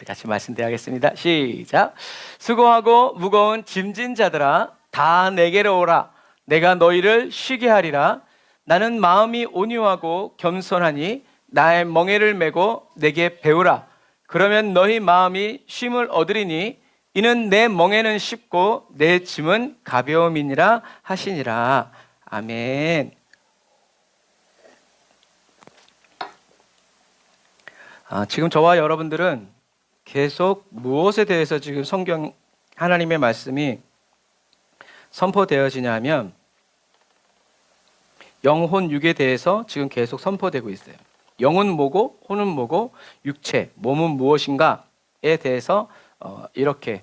우리 같이 말씀드리겠습니다. 시작. 수고하고 무거운 짐진 자들아 다 내게로 오라. 내가 너희를 쉬게 하리라. 나는 마음이 온유하고 겸손하니 나의 멍에를 메고 내게 배우라. 그러면 너희 마음이 쉼을 얻으리니 이는 내 멍에는 쉽고 내 짐은 가벼움이니라 하시니라. 아멘. 지금 저와 여러분들은 계속 무엇에 대해서 지금 성경 하나님의 말씀이 선포되어지냐 하면 영혼 육에 대해서 지금 계속 선포되고 있어요. 영은 뭐고 혼은 뭐고 육체 몸은 무엇인가에 대해서 이렇게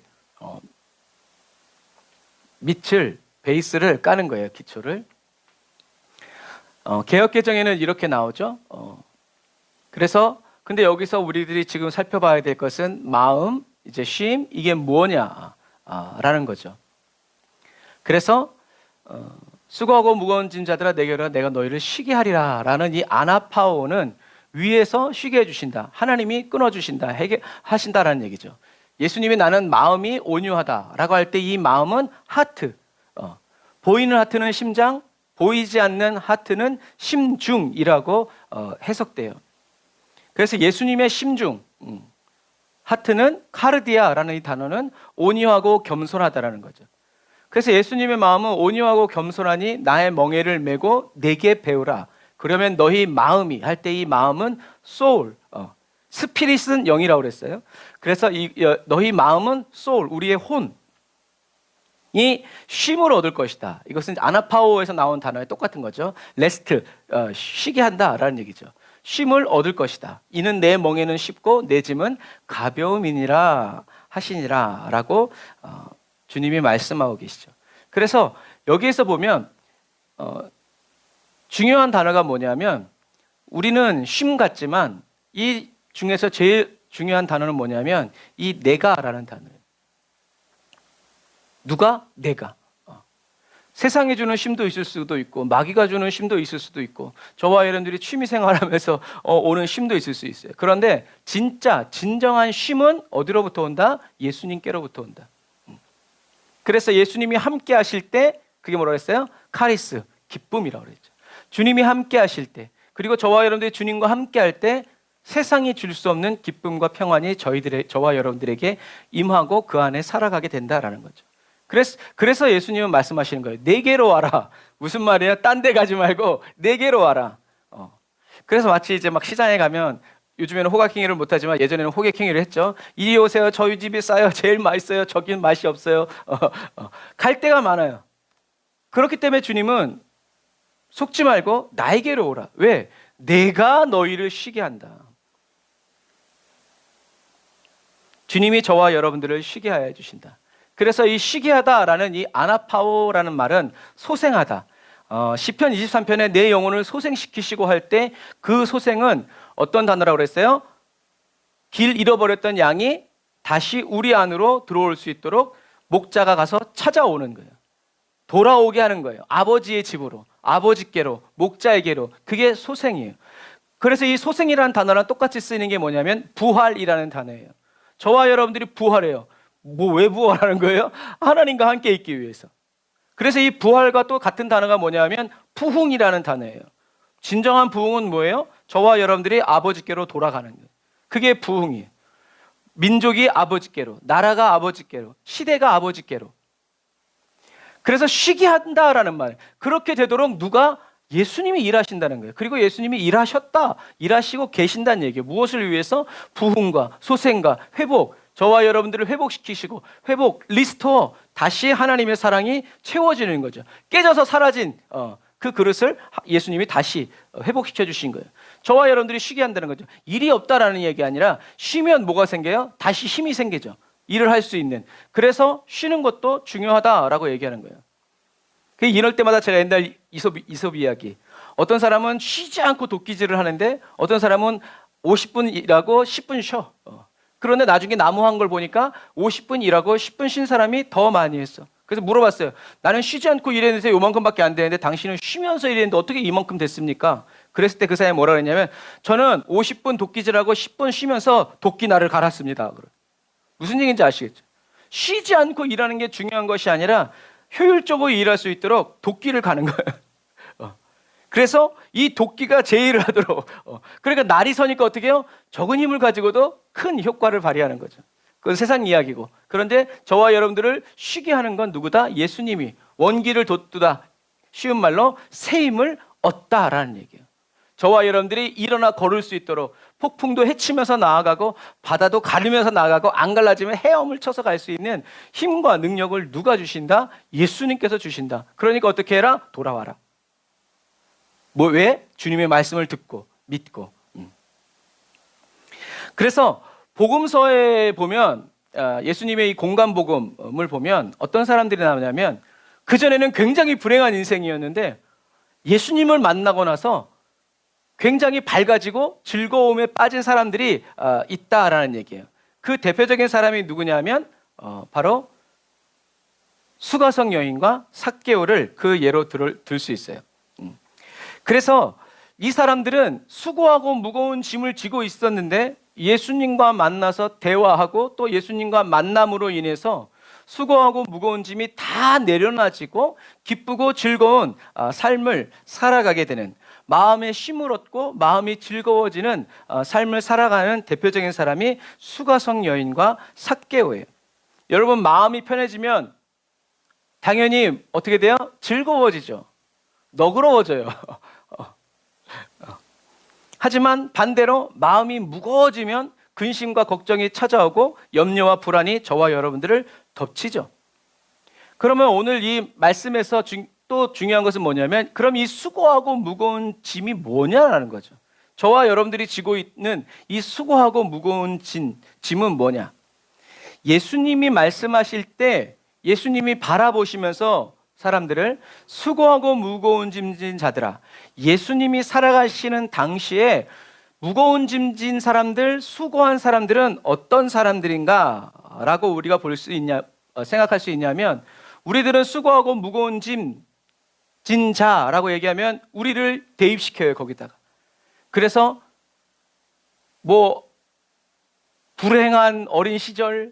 밑을 베이스를 까는 거예요. 기초를. 개역개정에는 이렇게 나오죠. 그래서 근데 여기서 우리들이 지금 살펴봐야 될 것은 마음, 이제 쉼, 이게 뭐냐라는 거죠. 그래서 수고하고 무거운 짐 자들아 내게로 내가 너희를 쉬게 하리라 라는 이 아나파오는 위에서 쉬게 해주신다. 하나님이 끊어주신다. 하신다라는 얘기죠. 예수님이 나는 마음이 온유하다라고 할 때 이 마음은 하트. 보이는 하트는 심장, 보이지 않는 하트는 심중이라고 해석돼요. 그래서 예수님의 심중, 하트는 카르디아라는 이 단어는 온유하고 겸손하다라는 거죠. 그래서 예수님의 마음은 온유하고 겸손하니 나의 멍에를 메고 내게 배우라. 그러면 너희 마음이 할 때 이 마음은 soul, 스피릿은 영이라고 그랬어요. 그래서 너희 마음은 soul, 우리의 혼이 쉼을 얻을 것이다. 이것은 아나파오에서 나온 단어에 똑같은 거죠. 레스트, 쉬게 한다라는 얘기죠. 쉼을 얻을 것이다. 이는 내 멍에는 쉽고 내 짐은 가벼움이니라 하시니라 라고 주님이 말씀하고 계시죠. 그래서 여기에서 보면 중요한 단어가 뭐냐면 우리는 쉼 같지만 이 중에서 제일 중요한 단어는 뭐냐면 이 내가라는 단어예요. 누가? 내가. 세상이 주는 쉼도 있을 수도 있고 마귀가 주는 쉼도 있을 수도 있고 저와 여러분들이 취미생활하면서 오는 쉼도 있을 수 있어요. 그런데 진정한 쉼은 어디로부터 온다? 예수님께로부터 온다. 그래서 예수님이 함께 하실 때 그게 뭐라고 했어요? 카리스, 기쁨이라고 그랬죠. 주님이 함께 하실 때 그리고 저와 여러분들이 주님과 함께 할 때 세상이 줄 수 없는 기쁨과 평안이 저와 여러분들에게 임하고 그 안에 살아가게 된다라는 거죠. 그래서 예수님은 말씀하시는 거예요. 내게로 와라. 무슨 말이에요? 딴 데 가지 말고 내게로 와라. 그래서 마치 이제 막 시장에 가면 요즘에는 호객행위를 못하지만 예전에는 호객행위를 했죠. 이리 오세요. 저희 집이 싸요. 제일 맛있어요. 저긴 맛이 없어요. 갈 데가 많아요. 그렇기 때문에 주님은 속지 말고 나에게로 오라. 왜? 내가 너희를 쉬게 한다. 주님이 저와 여러분들을 쉬게 하여 주신다. 그래서 이 쉬게 하다라는 이 아나파오라는 말은 소생하다. 시편 23편에 내 영혼을 소생시키시고 할 때 그 소생은 어떤 단어라고 그랬어요? 길 잃어버렸던 양이 다시 우리 안으로 들어올 수 있도록 목자가 가서 찾아오는 거예요. 돌아오게 하는 거예요. 아버지의 집으로, 아버지께로, 목자에게로. 그게 소생이에요. 그래서 이 소생이라는 단어랑 똑같이 쓰이는 게 뭐냐면 부활이라는 단어예요. 저와 여러분들이 부활해요. 왜 부활하는 거예요? 하나님과 함께 있기 위해서. 그래서 이 부활과 또 같은 단어가 뭐냐면 부흥이라는 단어예요. 진정한 부흥은 뭐예요? 저와 여러분들이 아버지께로 돌아가는 거예요. 그게 부흥이에요. 민족이 아버지께로, 나라가 아버지께로, 시대가 아버지께로. 그래서 쉬게 한다라는 말. 그렇게 되도록 누가? 예수님이 일하신다는 거예요. 그리고 예수님이 일하시고 계신다는 얘기예요. 무엇을 위해서? 부흥과 소생과 회복. 저와 여러분들을 회복시키시고 리스토어, 다시 하나님의 사랑이 채워지는 거죠. 깨져서 사라진 그 그릇을 예수님이 다시 회복시켜 주신 거예요. 저와 여러분들이 쉬게 한다는 거죠. 일이 없다라는 얘기 아니라 쉬면 뭐가 생겨요? 다시 힘이 생기죠. 일을 할 수 있는. 그래서 쉬는 것도 중요하다라고 얘기하는 거예요. 이럴 때마다 제가 옛날 이솝 이야기. 어떤 사람은 쉬지 않고 도끼질을 하는데 어떤 사람은 50분 일하고 10분 쉬어. 그런데 나중에 나무한 걸 보니까 50분 일하고 10분 쉰 사람이 더 많이 했어. 그래서 물어봤어요. 나는 쉬지 않고 일했는데 요만큼밖에 안 되는데 당신은 쉬면서 일했는데 어떻게 이만큼 됐습니까? 그랬을 때 그 사람이 뭐라 그랬냐면 저는 50분 도끼질하고 10분 쉬면서 도끼날을 갈았습니다. 무슨 얘기인지 아시겠죠? 쉬지 않고 일하는 게 중요한 것이 아니라 효율적으로 일할 수 있도록 도끼를 가는 거예요. 그래서 이 도끼가 제의를 하도록. 그러니까 날이 서니까 어떻게 해요? 적은 힘을 가지고도 큰 효과를 발휘하는 거죠. 그건 세상 이야기고. 그런데 저와 여러분들을 쉬게 하는 건 누구다? 예수님이 원기를 돋두다. 쉬운 말로 새 힘을 얻다라는 얘기예요. 저와 여러분들이 일어나 걸을 수 있도록 폭풍도 헤치면서 나아가고 바다도 가르면서 나아가고 안 갈라지면 헤엄을 쳐서 갈 수 있는 힘과 능력을 누가 주신다? 예수님께서 주신다. 그러니까 어떻게 해라? 돌아와라. 왜? 주님의 말씀을 듣고 믿고. 그래서 복음서에 보면 예수님의 이 공간 복음을 보면 어떤 사람들이 나오냐면 그전에는 굉장히 불행한 인생이었는데 예수님을 만나고 나서 굉장히 밝아지고 즐거움에 빠진 사람들이 있다라는 얘기예요. 그 대표적인 사람이 누구냐면 바로 수가성 여인과 삭개오를 그 예로 들 수 있어요. 그래서 이 사람들은 수고하고 무거운 짐을 지고 있었는데 예수님과 만나서 대화하고 또 예수님과 만남으로 인해서 수고하고 무거운 짐이 다 내려놔지고 기쁘고 즐거운 삶을 살아가게 되는, 마음의 쉼을 얻고 마음이 즐거워지는 삶을 살아가는 대표적인 사람이 수가성 여인과 삭개오예요. 여러분, 마음이 편해지면 당연히 어떻게 돼요? 즐거워지죠. 너그러워져요. 하지만 반대로 마음이 무거워지면 근심과 걱정이 찾아오고 염려와 불안이 저와 여러분들을 덮치죠. 그러면 오늘 이 말씀에서 또 중요한 것은 뭐냐면, 그럼 이 수고하고 무거운 짐이 뭐냐라는 거죠. 저와 여러분들이 지고 있는 이 수고하고 무거운 짐은 뭐냐? 예수님이 말씀하실 때 예수님이 바라보시면서 사람들을 수고하고 무거운 짐진 자들아, 예수님이 살아가시는 당시에 무거운 짐진 사람들, 수고한 사람들은 어떤 사람들인가 라고 우리가 생각할 수 있냐면, 우리들은 수고하고 무거운 짐진 자라고 얘기하면 우리를 대입시켜요, 거기다가. 그래서 불행한 어린 시절,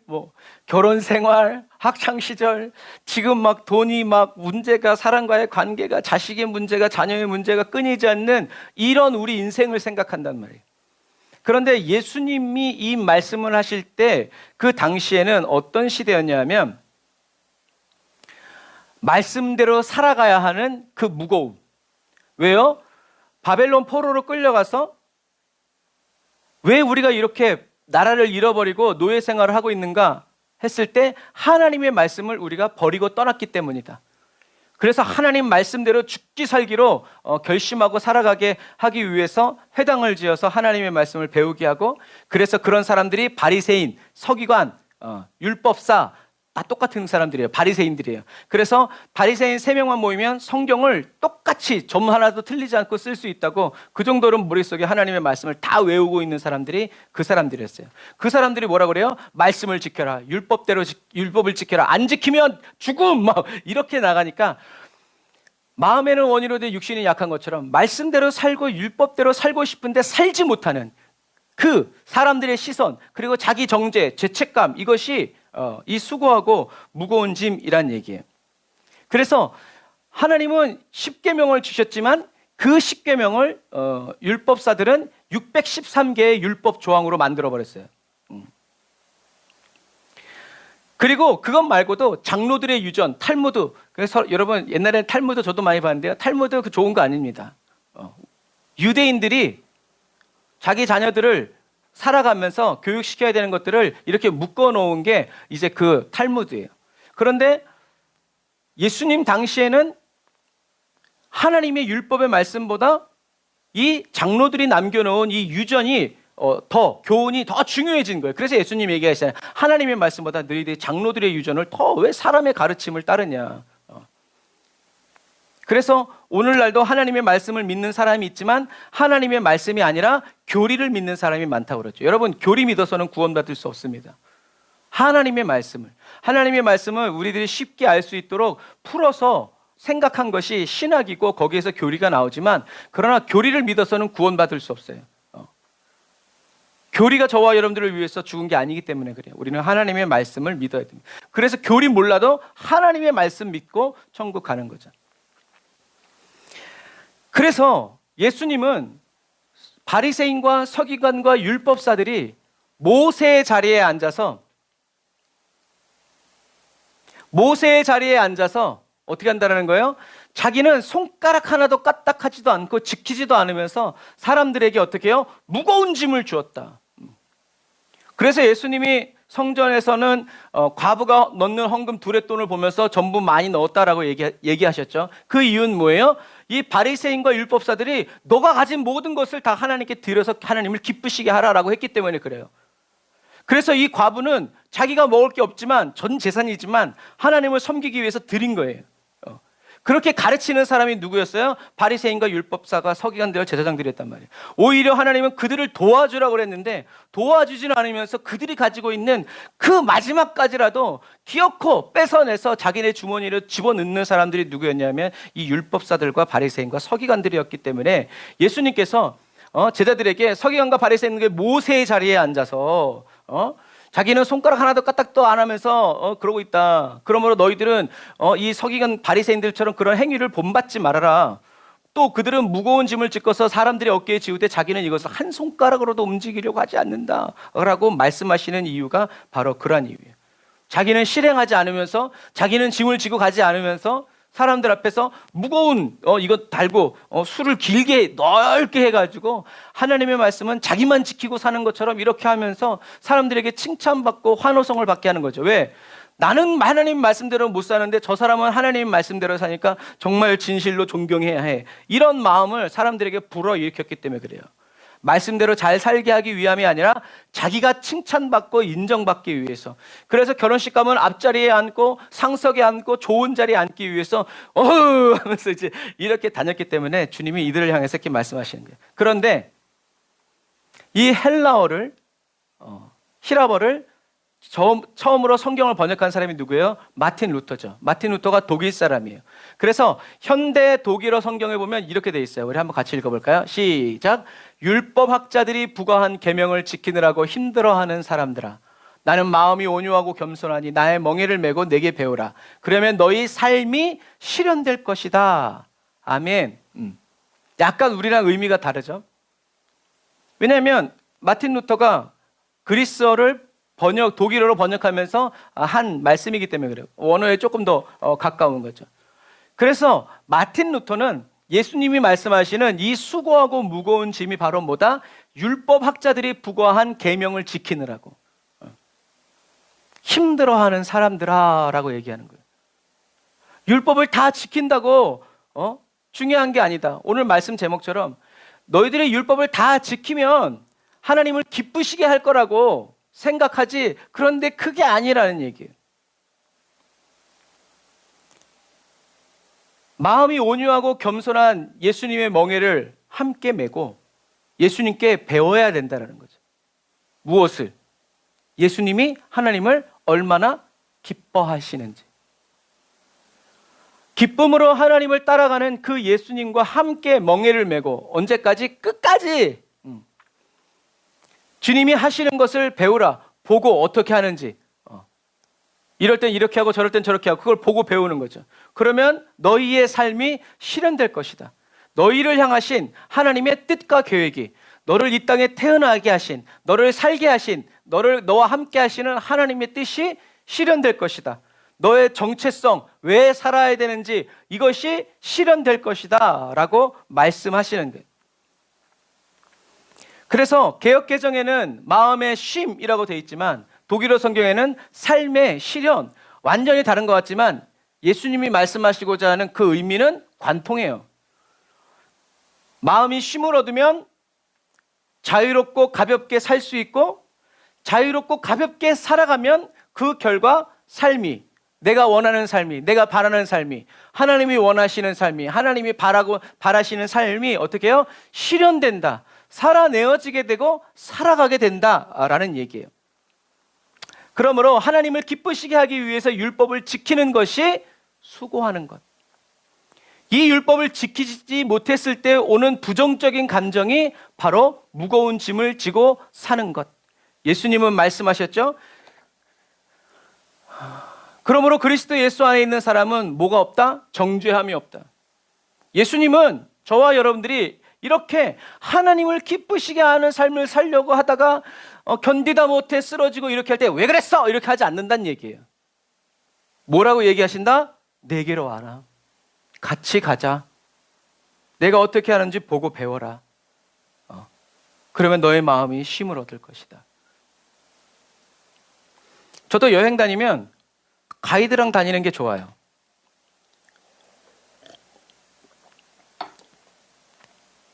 결혼 생활, 학창 시절, 지금 돈이 문제가, 사람과의 관계가, 자식의 문제가, 자녀의 문제가 끊이지 않는 이런 우리 인생을 생각한단 말이에요. 그런데 예수님이 이 말씀을 하실 때 그 당시에는 어떤 시대였냐면, 말씀대로 살아가야 하는 그 무거움. 왜요? 바벨론 포로로 끌려가서 왜 우리가 이렇게 나라를 잃어버리고 노예 생활을 하고 있는가 했을 때 하나님의 말씀을 우리가 버리고 떠났기 때문이다. 그래서 하나님 말씀대로 죽기 살기로 결심하고 살아가게 하기 위해서 회당을 지어서 하나님의 말씀을 배우게 하고, 그래서 그런 사람들이 바리새인, 서기관, 율법사 다 똑같은 사람들이에요. 바리새인들이에요. 그래서 바리새인 3명만 모이면 성경을 똑같이 점 하나도 틀리지 않고 쓸 수 있다고, 그 정도로 머릿속에 하나님의 말씀을 다 외우고 있는 사람들이 그 사람들이었어요. 그 사람들이 뭐라 그래요? 말씀을 지켜라, 율법을 지켜라, 안 지키면 죽음, 이렇게 나가니까 마음에는 원이로 돼 육신이 약한 것처럼 말씀대로 살고 율법대로 살고 싶은데 살지 못하는 그 사람들의 시선, 그리고 자기 정죄, 죄책감, 이것이 이 수고하고 무거운 짐이란 얘기예요. 그래서 하나님은 10계명을 주셨지만 그 10계명을 율법사들은 613개의 율법 조항으로 만들어 버렸어요. 그리고 그것 말고도 장로들의 유전, 탈무드. 그래서 여러분, 옛날에는 탈무드 저도 많이 봤는데요, 탈무드 그 좋은 거 아닙니다. 유대인들이 자기 자녀들을 살아가면서 교육시켜야 되는 것들을 이렇게 묶어놓은 게 이제 그 탈무드예요. 그런데 예수님 당시에는 하나님의 율법의 말씀보다 이 장로들이 남겨놓은 이 유전이 교훈이 더 중요해진 거예요. 그래서 예수님 얘기하시잖아요. 하나님의 말씀보다 너희들이 장로들의 유전을 더 왜 사람의 가르침을 따르냐. 그래서 오늘날도 하나님의 말씀을 믿는 사람이 있지만 하나님의 말씀이 아니라 교리를 믿는 사람이 많다고 그러죠. 여러분, 교리 믿어서는 구원받을 수 없습니다. 하나님의 말씀을 우리들이 쉽게 알 수 있도록 풀어서 생각한 것이 신학이고 거기에서 교리가 나오지만, 그러나 교리를 믿어서는 구원받을 수 없어요. 교리가 저와 여러분들을 위해서 죽은 게 아니기 때문에 그래요. 우리는 하나님의 말씀을 믿어야 됩니다. 그래서 교리 몰라도 하나님의 말씀 믿고 천국 가는 거죠. 그래서 예수님은 바리새인과 서기관과 율법사들이 모세의 자리에 앉아서 어떻게 한다는 거예요? 자기는 손가락 하나도 까딱하지도 않고 지키지도 않으면서 사람들에게 어떻게 해요? 무거운 짐을 주었다. 그래서 예수님이 성전에서는 과부가 넣는 헌금 두레돈을 보면서 전부 많이 넣었다라고 얘기하셨죠. 그 이유는 뭐예요? 이 바리새인과 율법사들이 너가 가진 모든 것을 다 하나님께 드려서 하나님을 기쁘시게 하라라고 했기 때문에 그래요. 그래서 이 과부는 자기가 먹을 게 없지만 전 재산이지만 하나님을 섬기기 위해서 드린 거예요. 그렇게 가르치는 사람이 누구였어요? 바리새인과 율법사가 서기관들 제사장들이었단 말이에요. 오히려 하나님은 그들을 도와주라고 그랬는데 도와주지는 않으면서 그들이 가지고 있는 그 마지막까지라도 기어코 뺏어내서 자기네 주머니를 집어넣는 사람들이 누구였냐면 이 율법사들과 바리새인과 서기관들이었기 때문에 예수님께서 제자들에게 서기관과 바리새인과 모세의 자리에 앉아서 자기는 손가락 하나도 까딱도 안 하면서 그러고 있다. 그러므로 너희들은 이 서기관 바리새인들처럼 그런 행위를 본받지 말아라. 또 그들은 무거운 짐을 짓고서 사람들의 어깨에 지우되 자기는 이것을 한 손가락으로도 움직이려고 하지 않는다라고 말씀하시는 이유가 바로 그러한 이유예요. 자기는 실행하지 않으면서 자기는 짐을 지고 가지 않으면서 사람들 앞에서 무거운 이거 달고 술을 길게 넓게 해가지고 하나님의 말씀은 자기만 지키고 사는 것처럼 이렇게 하면서 사람들에게 칭찬받고 환호성을 받게 하는 거죠. 왜? 나는 하나님 말씀대로 못 사는데 저 사람은 하나님 말씀대로 사니까 정말 진실로 존경해야 해. 이런 마음을 사람들에게 불어일으켰기 때문에 그래요. 말씀대로 잘 살게 하기 위함이 아니라 자기가 칭찬받고 인정받기 위해서. 그래서 결혼식 가면 앞자리에 앉고 상석에 앉고 좋은 자리에 앉기 위해서 어흐 하면서 이제 이렇게 다녔기 때문에 주님이 이들을 향해서 이렇게 말씀하시는 거예요. 그런데 이 헬라어를 히라버를 처음으로 성경을 번역한 사람이 누구예요? 마틴 루터죠. 마틴 루터가 독일 사람이에요. 그래서 현대 독일어 성경을 보면 이렇게 돼 있어요. 우리 한번 같이 읽어볼까요? 시작. 율법학자들이 부과한 계명을 지키느라고 힘들어하는 사람들아, 나는 마음이 온유하고 겸손하니 나의 멍에를 메고 내게 배우라. 그러면 너희 삶이 실현될 것이다. 아멘. 약간 우리랑 의미가 다르죠. 왜냐하면 마틴 루터가 그리스어를 독일어로 번역하면서 한 말씀이기 때문에 그래요. 원어에 조금 더 가까운 거죠. 그래서 마틴 루터는 예수님이 말씀하시는 이 수고하고 무거운 짐이 바로 뭐다? 율법학자들이 부과한 계명을 지키느라고 힘들어하는 사람들아 라고 얘기하는 거예요. 율법을 다 지킨다고 중요한 게 아니다. 오늘 말씀 제목처럼 너희들이 율법을 다 지키면 하나님을 기쁘시게 할 거라고 생각하지, 그런데 그게 아니라는 얘기예요. 마음이 온유하고 겸손한 예수님의 멍에를 함께 메고 예수님께 배워야 된다는 거죠. 무엇을? 예수님이 하나님을 얼마나 기뻐하시는지. 기쁨으로 하나님을 따라가는 그 예수님과 함께 멍에를 메고 언제까지? 끝까지 주님이 하시는 것을 배우라. 보고 어떻게 하는지. 이럴 땐 이렇게 하고 저럴 땐 저렇게 하고 그걸 보고 배우는 거죠. 그러면 너희의 삶이 실현될 것이다. 너희를 향하신 하나님의 뜻과 계획이, 너를 이 땅에 태어나게 하신, 너를 살게 하신, 너와 함께 하시는 하나님의 뜻이 실현될 것이다. 너의 정체성, 왜 살아야 되는지 이것이 실현될 것이다 라고 말씀하시는 거예요. 그래서 개역개정에는 마음의 쉼이라고 되어 있지만 독일어 성경에는 삶의 실현, 완전히 다른 것 같지만 예수님이 말씀하시고자 하는 그 의미는 관통해요. 마음이 쉼을 얻으면 자유롭고 가볍게 살 수 있고, 자유롭고 가볍게 살아가면 그 결과 삶이, 내가 원하는 삶이, 내가 바라는 삶이, 하나님이 원하시는 삶이, 하나님이 바라시는 삶이 어떻게 해요? 실현된다. 살아내어지게 되고 살아가게 된다라는 얘기예요. 그러므로 하나님을 기쁘시게 하기 위해서 율법을 지키는 것이 수고하는 것. 이 율법을 지키지 못했을 때 오는 부정적인 감정이 바로 무거운 짐을 지고 사는 것. 예수님은 말씀하셨죠? 그러므로 그리스도 예수 안에 있는 사람은 뭐가 없다? 정죄함이 없다. 예수님은 저와 여러분들이 이렇게 하나님을 기쁘시게 하는 삶을 살려고 하다가 견디다 못해 쓰러지고 이렇게 할 때 왜 그랬어? 이렇게 하지 않는다는 얘기예요. 뭐라고 얘기하신다? 내게로 와라. 같이 가자. 내가 어떻게 하는지 보고 배워라. 그러면 너의 마음이 쉼을 얻을 것이다. 저도 여행 다니면 가이드랑 다니는 게 좋아요.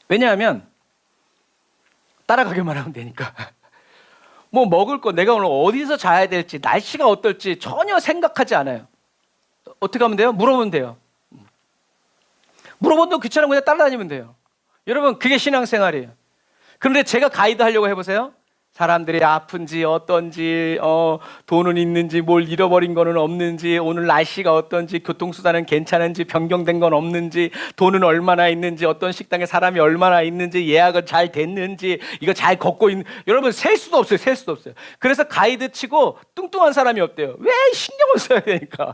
왜냐하면 따라가기만 하면 되니까. 뭐 먹을 거, 내가 오늘 어디서 자야 될지, 날씨가 어떨지 전혀 생각하지 않아요. 어떻게 하면 돼요? 물어보면 돼요. 물어본다고 귀찮으면 그냥 따라다니면 돼요. 여러분, 그게 신앙생활이에요. 그런데 제가 가이드 하려고 해보세요. 사람들이 아픈지 어떤지, 돈은 있는지, 뭘 잃어버린 거는 없는지, 오늘 날씨가 어떤지, 교통수단은 괜찮은지, 변경된 건 없는지, 돈은 얼마나 있는지, 어떤 식당에 사람이 얼마나 있는지, 예약은 잘 됐는지, 이거 잘 걷고 있는, 여러분 셀 수도 없어요. 셀 수도 없어요. 그래서 가이드 치고 뚱뚱한 사람이 없대요. 왜 신경을 써야 되니까.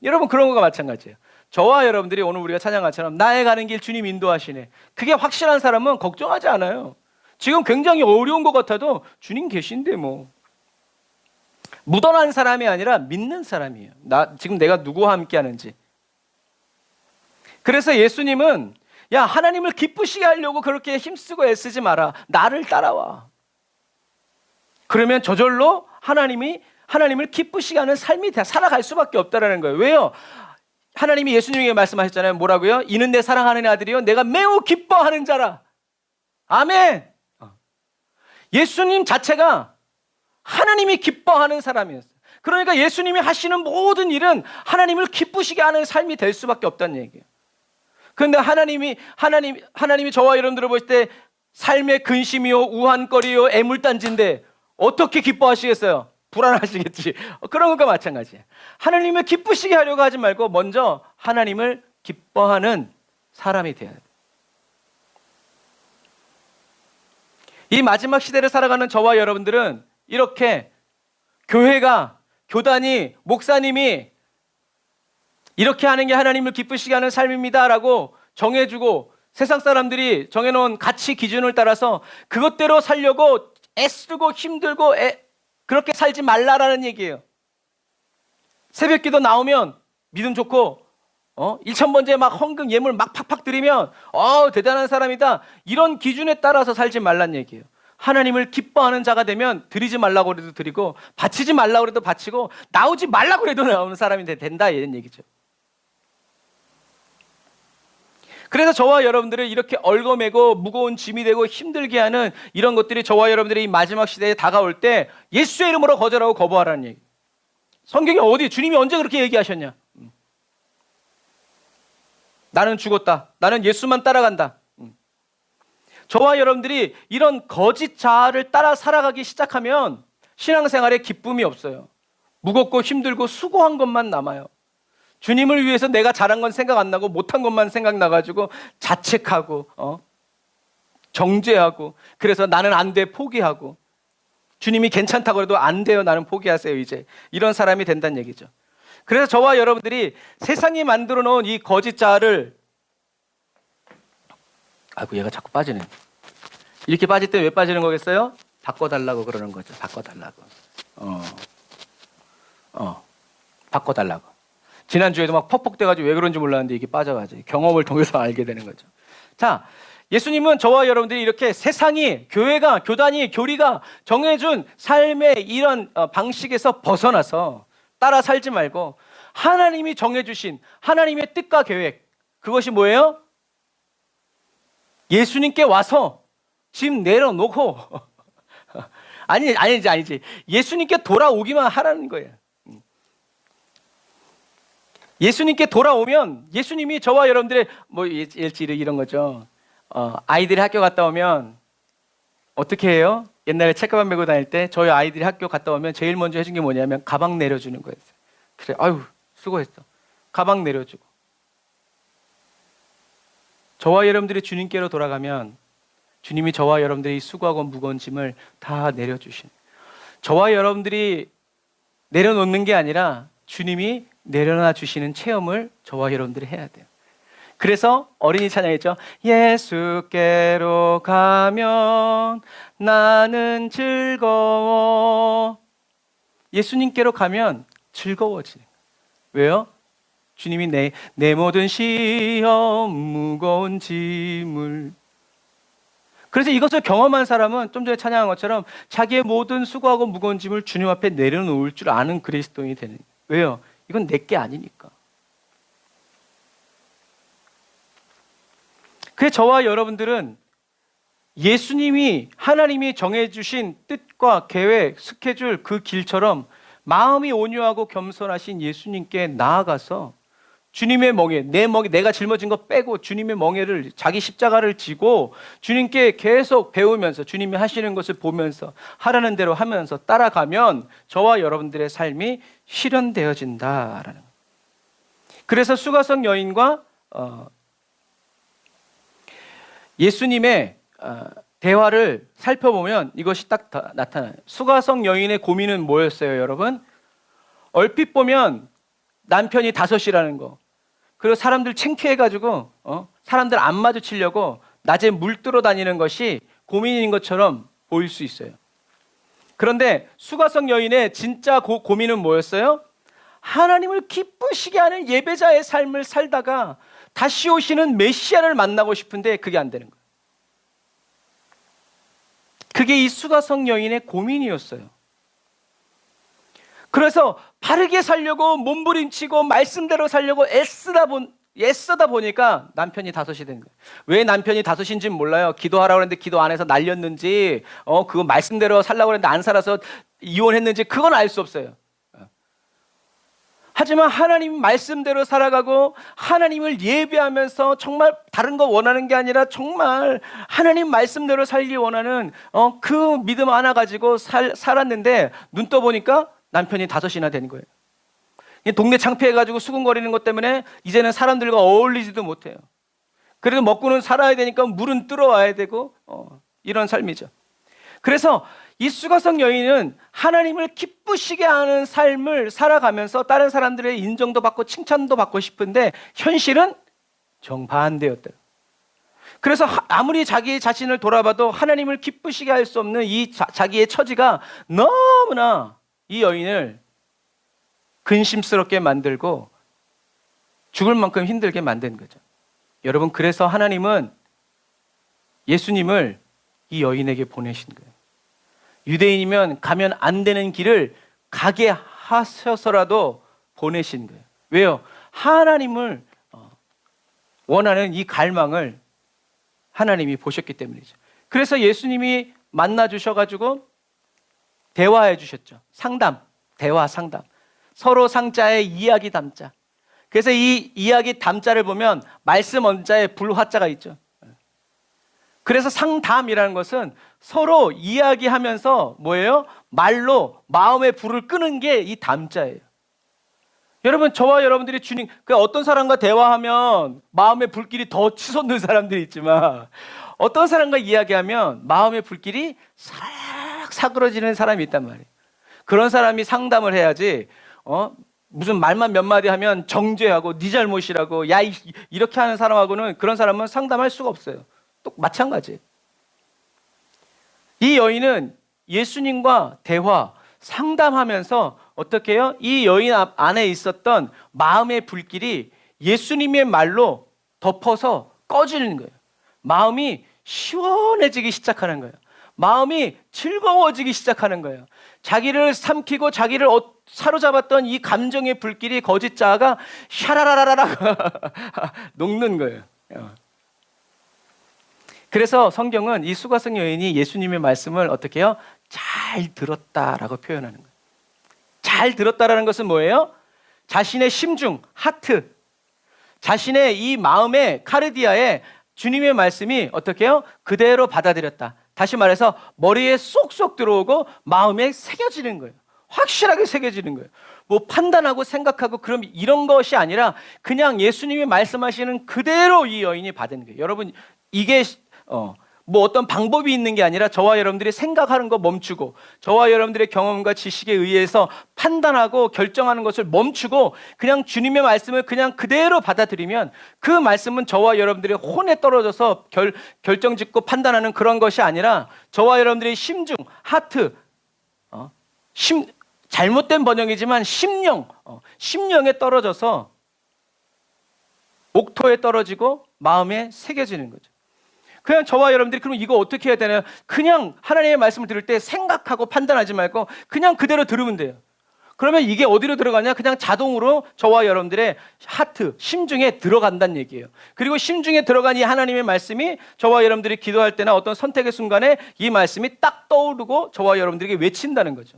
여러분 그런 거가 마찬가지예요. 저와 여러분들이 오늘 우리가 찬양한 것처럼 나의 가는 길 주님 인도하시네. 그게 확실한 사람은 걱정하지 않아요. 지금 굉장히 어려운 것 같아도 주님 계신데 뭐. 묻어난 사람이 아니라 믿는 사람이에요. 지금 내가 누구와 함께 하는지. 그래서 예수님은 야, 하나님을 기쁘시게 하려고 그렇게 힘쓰고 애쓰지 마라. 나를 따라와. 그러면 저절로 하나님을 기쁘시게 하는 삶이 살아갈 수밖에 없다라는 거예요. 왜요? 하나님이 예수님에게 말씀하셨잖아요. 뭐라고요? 이는 내 사랑하는 아들이요 내가 매우 기뻐하는 자라. 아멘. 예수님 자체가 하나님이 기뻐하는 사람이었어요. 그러니까 예수님이 하시는 모든 일은 하나님을 기쁘시게 하는 삶이 될 수밖에 없다는 얘기예요. 그런데 하나님이 저와 여러분들을 볼 때 삶의 근심이요, 우한거리요, 애물단지인데 어떻게 기뻐하시겠어요? 불안하시겠지. 그런 것과 마찬가지예요. 하나님을 기쁘시게 하려고 하지 말고 먼저 하나님을 기뻐하는 사람이 되어야 돼요. 이 마지막 시대를 살아가는 저와 여러분들은 이렇게 교회가, 교단이, 목사님이 이렇게 하는 게 하나님을 기쁘시게 하는 삶입니다라고 정해주고 세상 사람들이 정해놓은 가치 기준을 따라서 그것대로 살려고 애쓰고 힘들고 그렇게 살지 말라라는 얘기예요. 새벽기도 나오면 믿음 좋고 1,000번째 막 헌금 예물 막 팍팍 드리면 대단한 사람이다. 이런 기준에 따라서 살지 말란 얘기예요. 하나님을 기뻐하는 자가 되면 드리지 말라고 그래도 드리고 바치지 말라고 그래도 바치고 나오지 말라고 그래도 나오는 사람이 된다 이런 얘기죠. 그래서 저와 여러분들을 이렇게 얽어매고 무거운 짐이 되고 힘들게 하는 이런 것들이 저와 여러분들이 이 마지막 시대에 다가올 때 예수의 이름으로 거절하고 거부하라는 얘기. 성경이 어디 주님이 언제 그렇게 얘기하셨냐? 나는 죽었다. 나는 예수만 따라간다. 저와 여러분들이 이런 거짓 자아를 따라 살아가기 시작하면 신앙생활에 기쁨이 없어요. 무겁고 힘들고 수고한 것만 남아요. 주님을 위해서 내가 잘한 건 생각 안 나고 못한 것만 생각나가지고 자책하고 정죄하고 그래서 나는 안 돼 포기하고 주님이 괜찮다고 해도 안 돼요 나는 포기하세요 이제 이런 사람이 된다는 얘기죠. 그래서 저와 여러분들이 세상이 만들어 놓은 이 거짓 자아를 얘가 자꾸 빠지네. 이렇게 빠질 때 왜 빠지는 거겠어요? 바꿔달라고 그러는 거죠. 바꿔달라고. 바꿔달라고. 지난주에도 막 퍽퍽대가지고 왜 그런지 몰랐는데 이게 빠져가지고 경험을 통해서 알게 되는 거죠. 자, 예수님은 저와 여러분들이 이렇게 세상이, 교회가, 교단이, 교리가 정해준 삶의 이런 방식에서 벗어나서 따라 살지 말고 하나님이 정해주신 하나님의 뜻과 계획, 그것이 뭐예요? 예수님께 와서 짐 내려놓고 아니지 예수님께 돌아오기만 하라는 거예요. 예수님께 돌아오면 예수님이 저와 여러분들의 이런 거죠. 아이들이 학교 갔다 오면 어떻게 해요? 옛날에 책가방 메고 다닐 때 저희 아이들이 학교 갔다 오면 제일 먼저 해준 게 뭐냐면 가방 내려주는 거였어요. 그래, 아유 수고했어. 가방 내려주고 저와 여러분들이 주님께로 돌아가면 주님이 저와 여러분들이 수고하고 무거운 짐을 다 내려주신, 저와 여러분들이 내려놓는 게 아니라 주님이 내려놔 주시는 체험을 저와 여러분들이 해야 돼요. 그래서 어린이 찬양했죠. 예수께로 가면 나는 즐거워. 예수님께로 가면 즐거워지는 거예요. 왜요? 주님이 내 모든 시험 무거운 짐을. 그래서 이것을 경험한 사람은 좀 전에 찬양한 것처럼 자기의 모든 수고하고 무거운 짐을 주님 앞에 내려놓을 줄 아는 그리스도인이 되는 거예요. 왜요? 이건 내 게 아니니까. 그래서 저와 여러분들은 예수님이, 하나님이 정해주신 뜻과 계획, 스케줄, 그 길처럼 마음이 온유하고 겸손하신 예수님께 나아가서 주님의 멍에, 내가 짊어진 거 빼고 주님의 멍에를, 자기 십자가를 지고 주님께 계속 배우면서 주님이 하시는 것을 보면서 하라는 대로 하면서 따라가면 저와 여러분들의 삶이 실현되어진다라는 거예요. 그래서 수가성 여인과 예수님의 대화를 살펴보면 이것이 딱 나타나요. 수가성 여인의 고민은 뭐였어요, 여러분? 얼핏 보면 남편이 5이라는 거, 그리고 사람들 창피해가지고 사람들 안 마주치려고 낮에 물들어 다니는 것이 고민인 것처럼 보일 수 있어요. 그런데 수가성 여인의 진짜 고민은 뭐였어요? 하나님을 기쁘시게 하는 예배자의 삶을 살다가 다시 오시는 메시아를 만나고 싶은데 그게 안 되는 거예요. 그게 이 수가성 여인의 고민이었어요. 그래서 바르게 살려고 몸부림치고 말씀대로 살려고 애쓰다 보니까 남편이 5이 된 거예요. 왜 남편이 5인지는 몰라요. 기도하라고 했는데 기도 안 해서 날렸는지, 그거 말씀대로 살라고 했는데 안 살아서 이혼했는지 그건 알 수 없어요. 하지만 하나님 말씀대로 살아가고 하나님을 예배하면서 정말 다른 거 원하는 게 아니라 정말 하나님 말씀대로 살기 원하는 그 믿음 하나 가지고 살았는데 눈 떠보니까 남편이 5이나 되는 거예요. 동네 창피해가지고 수군거리는 것 때문에 이제는 사람들과 어울리지도 못해요. 그래도 먹고는 살아야 되니까 물은 들어와야 되고 이런 삶이죠. 그래서 이 수가성 여인은 하나님을 기쁘시게 하는 삶을 살아가면서 다른 사람들의 인정도 받고 칭찬도 받고 싶은데 현실은 정반대였대요. 그래서 아무리 자기 자신을 돌아봐도 하나님을 기쁘시게 할 수 없는 이 자기의 처지가 너무나 이 여인을 근심스럽게 만들고 죽을 만큼 힘들게 만든 거죠. 여러분, 그래서 하나님은 예수님을 이 여인에게 보내신 거예요. 유대인이면 가면 안 되는 길을 가게 하셔서라도 보내신 거예요. 왜요? 하나님을 원하는 이 갈망을 하나님이 보셨기 때문이죠. 그래서 예수님이 만나 주셔가지고 대화해 주셨죠. 대화 상담. 서로 상자에 이야기 담자. 그래서 이 이야기 담자를 보면 말씀 언자에 불화자가 있죠. 그래서 상담이라는 것은 서로 이야기하면서 뭐예요? 말로 마음의 불을 끄는 게 이 담자예요. 여러분, 저와 여러분들이 주님, 어떤 사람과 대화하면 마음의 불길이 더 치솟는 사람들이 있지만 어떤 사람과 이야기하면 마음의 불길이 싹 사그러지는 사람이 있단 말이에요. 그런 사람이 상담을 해야지 무슨 말만 몇 마디 하면 정죄하고 네 잘못이라고 야 이렇게 하는 사람하고는, 그런 사람은 상담할 수가 없어요. 또 마찬가지. 이 여인은 예수님과 대화, 상담하면서 어떻게 해요? 이 여인 안에 있었던 마음의 불길이 예수님의 말로 덮어서 꺼지는 거예요. 마음이 시원해지기 시작하는 거예요. 마음이 즐거워지기 시작하는 거예요. 자기를 삼키고 자기를 사로잡았던 이 감정의 불길이 거짓 자아가 샤라라라라 녹는 거예요. 그래서 성경은 이 수가성 여인이 예수님의 말씀을 어떻게 해요? 잘 들었다라고 표현하는 거예요. 잘 들었다라는 것은 뭐예요? 자신의 심중, 하트, 자신의 이 마음의 카르디아에 주님의 말씀이 어떻게 해요? 그대로 받아들였다. 다시 말해서 머리에 쏙쏙 들어오고 마음에 새겨지는 거예요. 확실하게 새겨지는 거예요. 뭐 판단하고 생각하고 그럼 이런 것이 아니라 그냥 예수님이 말씀하시는 그대로 이 여인이 받은 거예요. 여러분, 이게 뭐 어떤 방법이 있는 게 아니라 저와 여러분들이 생각하는 거 멈추고 저와 여러분들의 경험과 지식에 의해서 판단하고 결정하는 것을 멈추고 그냥 주님의 말씀을 그냥 그대로 받아들이면 그 말씀은 저와 여러분들의 혼에 떨어져서 결정 짓고 판단하는 그런 것이 아니라 저와 여러분들의 심중, 하트, 잘못된 번역이지만 심령에 떨어져서 옥토에 떨어지고 마음에 새겨지는 거죠. 그냥 저와 여러분들이 그럼 이거 어떻게 해야 되나요? 그냥 하나님의 말씀을 들을 때 생각하고 판단하지 말고 그냥 그대로 들으면 돼요. 그러면 이게 어디로 들어가냐? 그냥 자동으로 저와 여러분들의 하트, 심중에 들어간다는 얘기예요. 그리고 심중에 들어간 이 하나님의 말씀이 저와 여러분들이 기도할 때나 어떤 선택의 순간에 이 말씀이 딱 떠오르고 저와 여러분들에게 외친다는 거죠.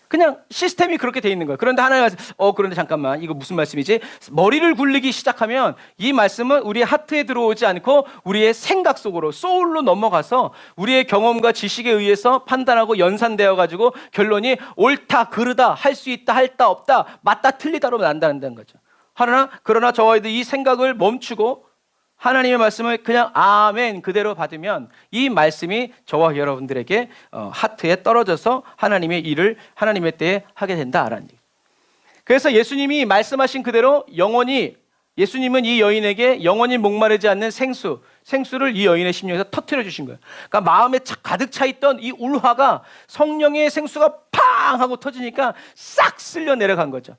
그냥 시스템이 그렇게 돼 있는 거예요. 그런데 하나님 그런데 잠깐만, 이거 무슨 말씀이지? 머리를 굴리기 시작하면 이 말씀은 우리의 하트에 들어오지 않고 우리의 생각 속으로, 소울로 넘어가서 우리의 경험과 지식에 의해서 판단하고 연산되어 가지고 결론이 옳다, 그르다, 할 수 있다, 할 다 없다, 맞다, 틀리다로 난다는 거죠. 그러나 저와 이 생각을 멈추고 하나님의 말씀을 그냥 아멘 그대로 받으면 이 말씀이 저와 여러분들에게 하트에 떨어져서 하나님의 일을 하나님의 때에 하게 된다라는 얘기. 그래서 예수님이 말씀하신 그대로 예수님은 이 여인에게 영원히 목마르지 않는 생수를 이 여인의 심령에서 터뜨려 주신 거예요. 그러니까 마음에 가득 차 있던 이 울화가 성령의 생수가 팡 하고 터지니까 싹 쓸려 내려간 거죠.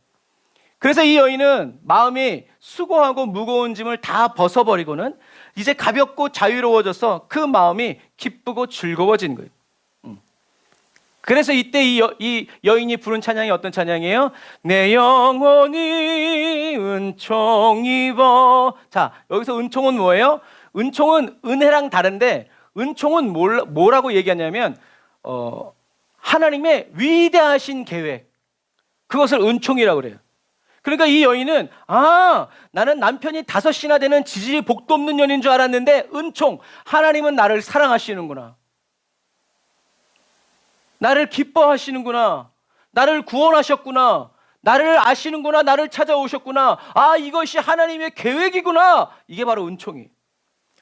그래서 이 여인은 마음이 수고하고 무거운 짐을 다 벗어버리고는 이제 가볍고 자유로워져서 그 마음이 기쁘고 즐거워진 거예요. 그래서 이때 이 여인이 부른 찬양이 어떤 찬양이에요? 내 영혼이 은총 입어. 자, 여기서 은총은 뭐예요? 은총은 은혜랑 다른데 은총은 뭐라고 얘기하냐면 하나님의 위대하신 계획, 그것을 은총이라고 그래요. 그러니까 이 여인은 나는 남편이 5이나 되는 지지리 복도 없는 년인 줄 알았는데 은총, 하나님은 나를 사랑하시는구나, 나를 기뻐하시는구나, 나를 구원하셨구나, 나를 아시는구나, 나를 찾아오셨구나, 이것이 하나님의 계획이구나. 이게 바로 은총이에요.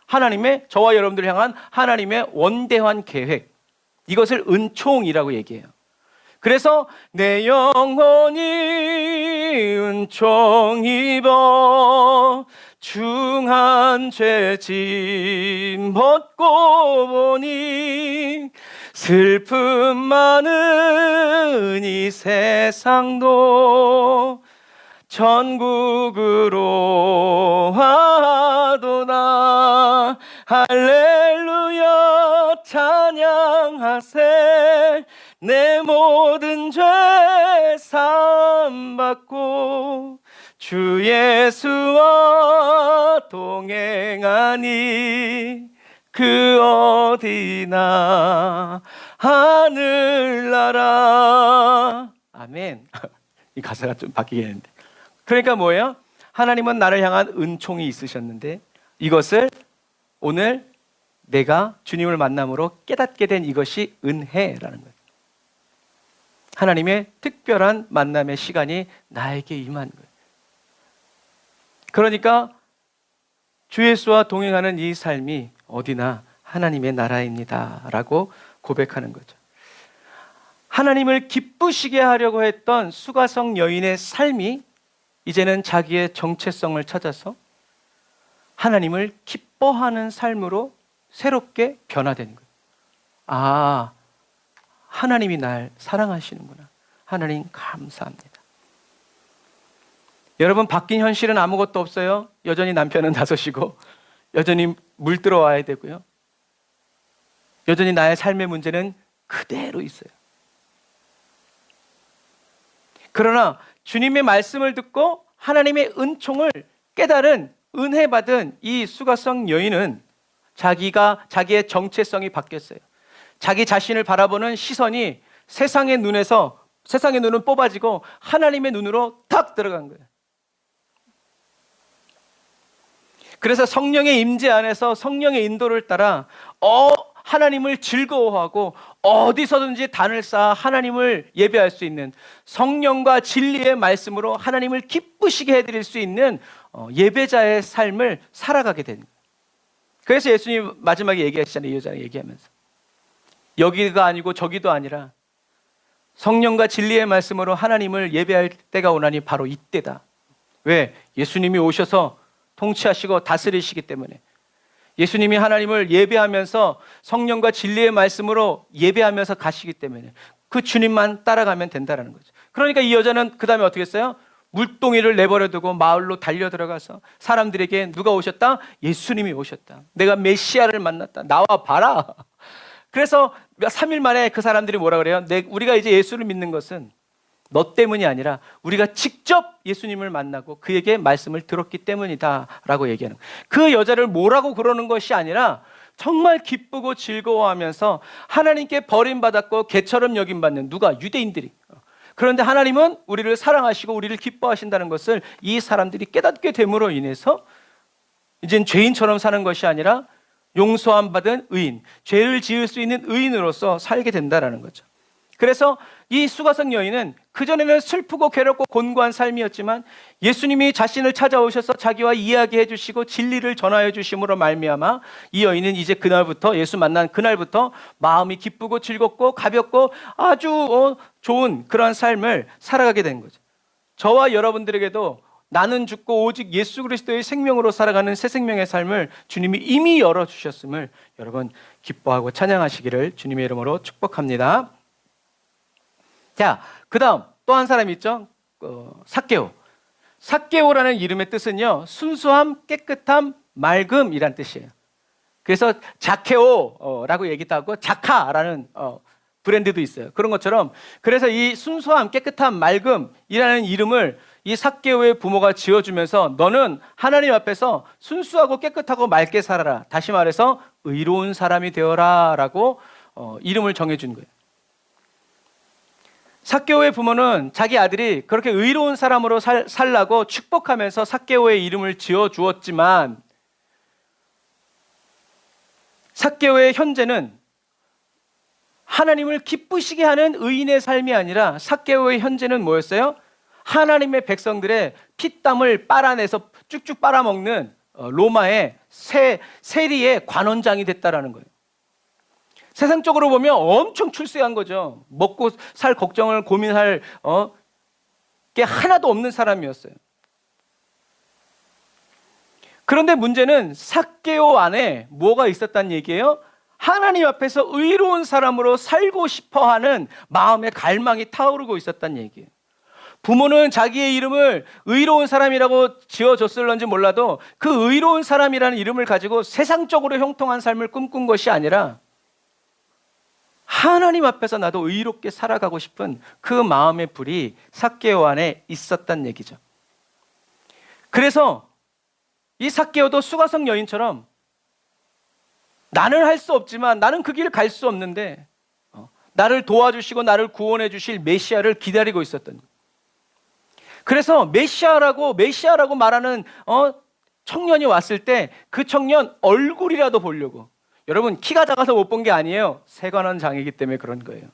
하나님의, 저와 여러분들 향한 하나님의 원대한 계획, 이것을 은총이라고 얘기해요. 그래서 내 영혼이 은총 입어 중한 죄짐 벗고 보니 슬픔 많은 이 세상도 천국으로 하도나. 할렐루야 찬양하세. 내 모든 죄 사함 받고 주 예수와 동행하니 그 어디나 하늘나라. 아멘. 이 가사가 좀 바뀌겠는데. 그러니까 뭐예요? 하나님은 나를 향한 은총이 있으셨는데 이것을 오늘 내가 주님을 만남으로 깨닫게 된 이것이 은혜라는 거예요. 하나님의 특별한 만남의 시간이 나에게 임한 거예요. 그러니까 주 예수와 동행하는 이 삶이 어디나 하나님의 나라입니다 라고 고백하는 거죠. 하나님을 기쁘시게 하려고 했던 수가성 여인의 삶이 이제는 자기의 정체성을 찾아서 하나님을 기뻐하는 삶으로 새롭게 변화되는 거예요. 하나님이 날 사랑하시는구나. 하나님 감사합니다. 여러분, 바뀐 현실은 아무것도 없어요. 여전히 남편은 5이고 여전히 물 들어와야 되고요. 여전히 나의 삶의 문제는 그대로 있어요. 그러나 주님의 말씀을 듣고 하나님의 은총을 깨달은 은혜 받은 이 수가성 여인은 자기의 정체성이 바뀌었어요. 자기 자신을 바라보는 시선이 세상의 눈은 뽑아지고 하나님의 눈으로 탁 들어간 거예요. 그래서 성령의 임재 안에서 성령의 인도를 따라 하나님을 즐거워하고 어디서든지 단을 쌓아 하나님을 예배할 수 있는, 성령과 진리의 말씀으로 하나님을 기쁘시게 해드릴 수 있는 예배자의 삶을 살아가게 되는 거예요. 그래서 예수님 마지막에 얘기하시잖아요. 이 여자랑 얘기하면서 여기가 아니고 저기도 아니라 성령과 진리의 말씀으로 하나님을 예배할 때가 오나니 바로 이때다. 왜? 예수님이 오셔서 통치하시고 다스리시기 때문에. 예수님이 하나님을 예배하면서 성령과 진리의 말씀으로 예배하면서 가시기 때문에 그 주님만 따라가면 된다는 거죠. 그러니까 이 여자는 그 다음에 어떻게 했어요? 물동이를 내버려두고 마을로 달려 들어가서 사람들에게 누가 오셨다? 예수님이 오셨다. 내가 메시아를 만났다. 나와 봐라. 그래서 3일 만에 그 사람들이 뭐라 그래요? 우리가 이제 예수를 믿는 것은 너 때문이 아니라 우리가 직접 예수님을 만나고 그에게 말씀을 들었기 때문이다 라고 얘기하는 거예요. 그 여자를 뭐라고 그러는 것이 아니라 정말 기쁘고 즐거워하면서 하나님께 버림받았고 개처럼 여김받는, 누가? 유대인들이. 그런데 하나님은 우리를 사랑하시고 우리를 기뻐하신다는 것을 이 사람들이 깨닫게 됨으로 인해서 이젠 죄인처럼 사는 것이 아니라 용서함 받은 의인, 죄를 지을 수 있는 의인으로서 살게 된다는 거죠. 그래서 이 수가성 여인은 그전에는 슬프고 괴롭고 곤고한 삶이었지만 예수님이 자신을 찾아오셔서 자기와 이야기해 주시고 진리를 전하여 주심으로 말미암아 이 여인은 이제 그날부터, 예수 만난 그날부터 마음이 기쁘고 즐겁고 가볍고 아주 좋은 그런 삶을 살아가게 된 거죠. 저와 여러분들에게도 나는 죽고 오직 예수 그리스도의 생명으로 살아가는 새 생명의 삶을 주님이 이미 열어주셨음을 여러분 기뻐하고 찬양하시기를 주님의 이름으로 축복합니다. 자, 그 다음 또 한 사람이 있죠. 삭개오. 삭개오라는 이름의 뜻은요, 순수함, 깨끗함, 맑음이란 뜻이에요. 그래서 자케오라고 얘기도 하고 자카라는 브랜드도 있어요. 그런 것처럼, 그래서 이 순수함, 깨끗함, 맑음이라는 이름을 이 삭개오의 부모가 지어주면서 너는 하나님 앞에서 순수하고 깨끗하고 맑게 살아라. 다시 말해서 의로운 사람이 되어라 라고 이름을 정해준 거예요. 삭개오의 부모는 자기 아들이 그렇게 의로운 사람으로 살라고 축복하면서 삭개오의 이름을 지어주었지만 삭개오의 현재는 하나님을 기쁘시게 하는 의인의 삶이 아니라 삭개오의 현재는 뭐였어요? 하나님의 백성들의 피땀을 빨아내서 쭉쭉 빨아먹는 로마의 세리의 관원장이 됐다라는 거예요. 세상적으로 보면 엄청 출세한 거죠. 먹고 살 걱정을 고민할 게 하나도 없는 사람이었어요. 그런데 문제는 삭개오 안에 뭐가 있었다는 얘기예요? 하나님 앞에서 의로운 사람으로 살고 싶어하는 마음의 갈망이 타오르고 있었다는 얘기예요. 부모는 자기의 이름을 의로운 사람이라고 지어줬을런지 몰라도 그 의로운 사람이라는 이름을 가지고 세상적으로 형통한 삶을 꿈꾼 것이 아니라 하나님 앞에서 나도 의롭게 살아가고 싶은 그 마음의 불이 삭개오 안에 있었단 얘기죠. 그래서 이 삭개오도 수가성 여인처럼 나는 할 수 없지만, 나는 그 길을 갈 수 없는데 나를 도와주시고 나를 구원해 주실 메시아를 기다리고 있었던 거예요. 그래서 메시아라고 말하는 청년이 왔을 때 그 청년 얼굴이라도 보려고, 여러분 키가 작아서 못 본 게 아니에요. 세관원장이기 때문에 그런 거예요.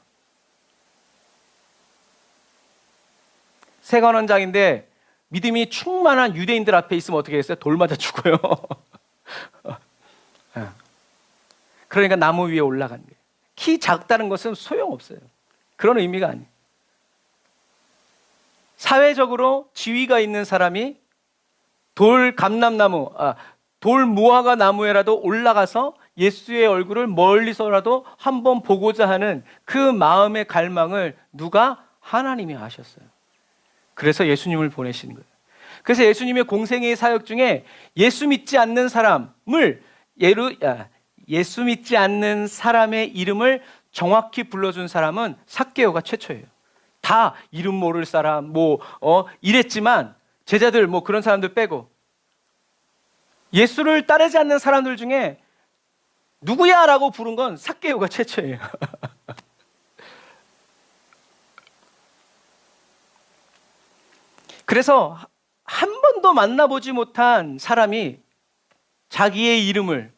세관원장인데 믿음이 충만한 유대인들 앞에 있으면 어떻게 했어요? 돌 맞아 죽어요. 그러니까 나무 위에 올라간 거예요. 키 작다는 것은 소용없어요. 그런 의미가 아니에요. 사회적으로 지위가 있는 사람이 돌 무화과 나무에라도 올라가서 예수의 얼굴을 멀리서라도 한번 보고자 하는 그 마음의 갈망을 누가? 하나님이 하셨어요. 그래서 예수님을 보내신 거예요. 그래서 예수님의 공생의 사역 중에 예수 믿지 않는 사람의 이름을 정확히 불러준 사람은 삭개오가 최초예요. 다 이름 모를 사람 이랬지만 제자들 그런 사람들 빼고 예수를 따르지 않는 사람들 중에 누구야? 라고 부른 건 삭개오가 최초예요. 그래서 한 번도 만나보지 못한 사람이 자기의 이름을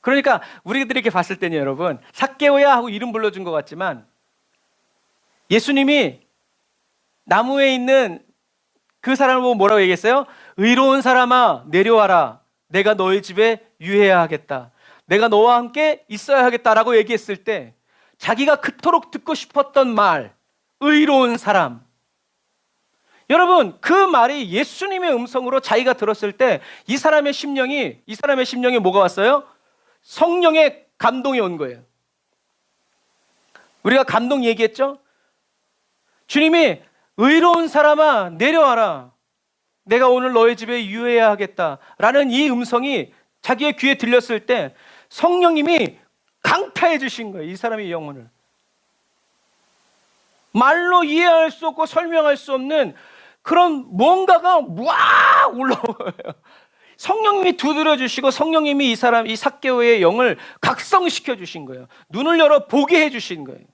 그러니까 우리들이 이렇게 봤을 때는 여러분, 삭개오야 하고 이름 불러준 것 같지만 예수님이 나무에 있는 그 사람을 보고 뭐라고 얘기했어요? 의로운 사람아 내려와라. 내가 너희 집에 유해야 하겠다. 내가 너와 함께 있어야 하겠다라고 얘기했을 때 자기가 그토록 듣고 싶었던 말, 의로운 사람. 여러분, 그 말이 예수님의 음성으로 자기가 들었을 때 이 사람의 심령이 뭐가 왔어요? 성령의 감동이 온 거예요. 우리가 감동 얘기했죠? 주님이 의로운 사람아 내려와라. 내가 오늘 너의 집에 유해야 하겠다 라는 이 음성이 자기의 귀에 들렸을 때 성령님이 강타해 주신 거예요. 이 사람의 영혼을. 말로 이해할 수 없고 설명할 수 없는 그런 뭔가가 와 올라와요. 성령님이 두드려 주시고 성령님이 이 삭개오의 영을 각성시켜 주신 거예요. 눈을 열어 보게 해 주신 거예요.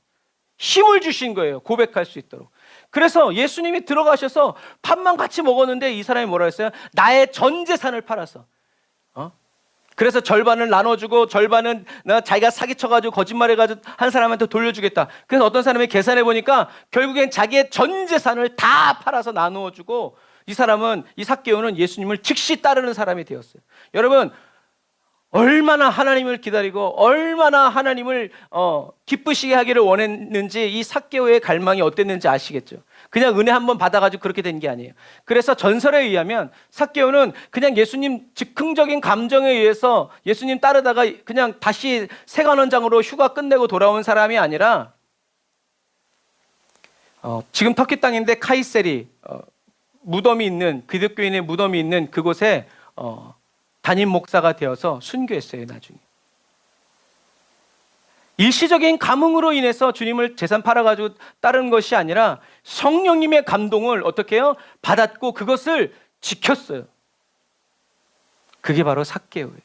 힘을 주신 거예요. 고백할 수 있도록. 그래서 예수님이 들어가셔서 밥만 같이 먹었는데 이 사람이 뭐라 했어요? 나의 전 재산을 팔아서. 그래서 절반을 나눠주고 절반은 자기가 사기쳐가지고 거짓말해가지고 한 사람한테 돌려주겠다. 그래서 어떤 사람이 계산해 보니까 결국엔 자기의 전 재산을 다 팔아서 나누어주고 이 삭개오는 예수님을 즉시 따르는 사람이 되었어요. 여러분, 얼마나 하나님을 기다리고 얼마나 하나님을 기쁘시게 하기를 원했는지 이 삭개오의 갈망이 어땠는지 아시겠죠? 그냥 은혜 한번 받아가지고 그렇게 된 게 아니에요. 그래서 전설에 의하면 삭개오는 그냥 예수님 즉흥적인 감정에 의해서 예수님 따르다가 그냥 다시 세관원장으로 휴가 끝내고 돌아온 사람이 아니라 지금 터키 땅인데 카이세리 무덤이 있는 기독교인의 무덤이 있는 그곳에 담임 목사가 되어서 순교했어요. 나중에 일시적인 감흥으로 인해서 주님을 재산 팔아가지고 따른 것이 아니라 성령님의 감동을 어떻게 해요? 받았고 그것을 지켰어요. 그게 바로 삭개오예요.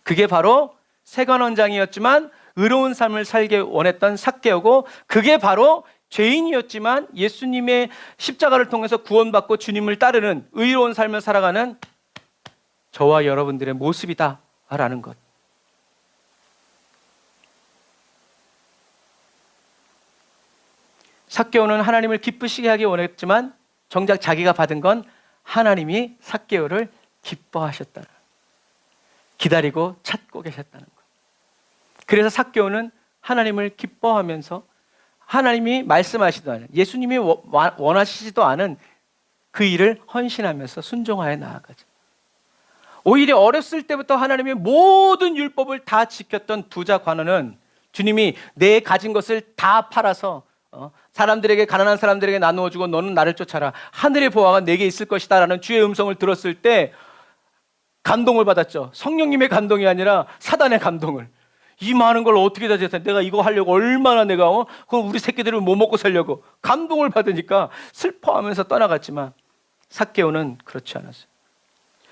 그게 바로 세관원장이었지만 의로운 삶을 살게 원했던 삭개오고 그게 바로 죄인이었지만 예수님의 십자가를 통해서 구원받고 주님을 따르는 의로운 삶을 살아가는 저와 여러분들의 모습이다라는 것. 삭개오는 하나님을 기쁘시게 하기 원했지만 정작 자기가 받은 건 하나님이 삭개오를 기뻐하셨다. 기다리고 찾고 계셨다는 것. 그래서 삭개오는 하나님을 기뻐하면서 하나님이 말씀하시지도 않은 예수님이 원하시지도 않은 그 일을 헌신하면서 순종하여 나아가죠. 오히려 어렸을 때부터 하나님의 모든 율법을 다 지켰던 부자 관원은 주님이 내 가진 것을 다 팔아서 사람들에게 가난한 사람들에게 나누어주고 너는 나를 쫓아라. 하늘의 보화가 내게 있을 것이다 라는 주의 음성을 들었을 때 감동을 받았죠. 성령님의 감동이 아니라 사단의 감동을. 이 많은 걸 어떻게 다 jes다. 내가 이거 하려고 얼마나 내가 그럼 우리 새끼들을 뭐 먹고 살려고 감동을 받으니까 슬퍼하면서 떠나갔지만 삭개오는 그렇지 않았어요.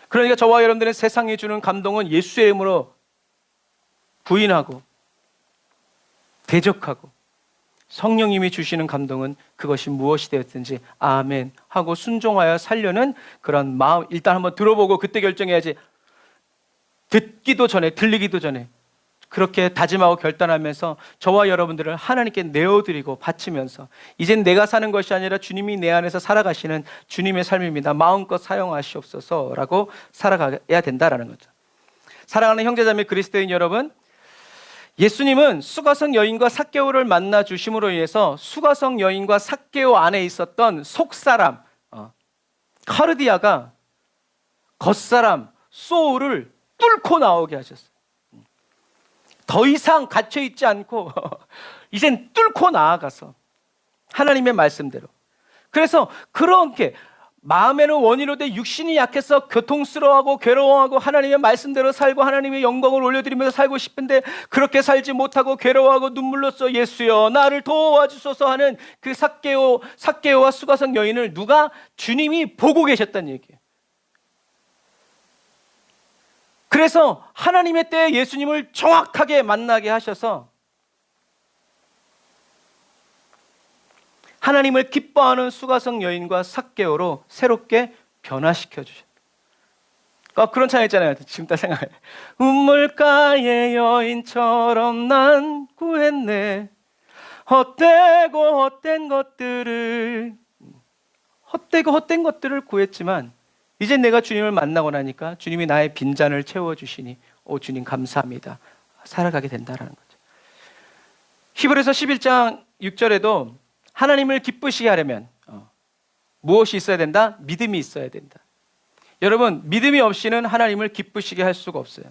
그러니까 저와 여러분들은 세상이 주는 감동은 예수의 이름으로 부인하고 대적하고 성령님이 주시는 감동은 그것이 무엇이 되었든지 아멘 하고 순종하여 살려는 그런 마음. 일단 한번 들어보고 그때 결정해야지. 듣기도 전에 들리기도 전에 그렇게 다짐하고 결단하면서 저와 여러분들을 하나님께 내어드리고 바치면서 이젠 내가 사는 것이 아니라 주님이 내 안에서 살아가시는 주님의 삶입니다. 마음껏 사용하시옵소서라고 살아가야 된다라는 거죠. 사랑하는 형제자매 그리스도인 여러분, 예수님은 수가성 여인과 삭개오를 만나 주심으로 인해서 수가성 여인과 삭개오 안에 있었던 속사람 카르디아가 겉사람 소울을 뚫고 나오게 하셨어요. 더 이상 갇혀있지 않고 이젠 뚫고 나아가서 하나님의 말씀대로. 그래서 그렇게 마음에는 원이로되 육신이 약해서 고통스러워하고 괴로워하고 하나님의 말씀대로 살고 하나님의 영광을 올려드리면서 살고 싶은데 그렇게 살지 못하고 괴로워하고 눈물로써 예수여 나를 도와주소서 하는 그 삭개오와 수가성 여인을 누가? 주님이 보고 계셨다는 얘기예요. 그래서 하나님의 때에 예수님을 정확하게 만나게 하셔서 하나님을 기뻐하는 수가성 여인과 삭개오로 새롭게 변화시켜 주셨다. 그런 찬양 있잖아요. 지금 딱 생각해. 우물가의 여인처럼 난 구했네. 헛되고 헛된 것들을 구했지만 이제 내가 주님을 만나고 나니까 주님이 나의 빈잔을 채워주시니 주님 감사합니다. 살아가게 된다라는 거죠. 히브리서 11장 6절에도 하나님을 기쁘시게 하려면 무엇이 있어야 된다? 믿음이 있어야 된다. 여러분, 믿음이 없이는 하나님을 기쁘시게 할 수가 없어요.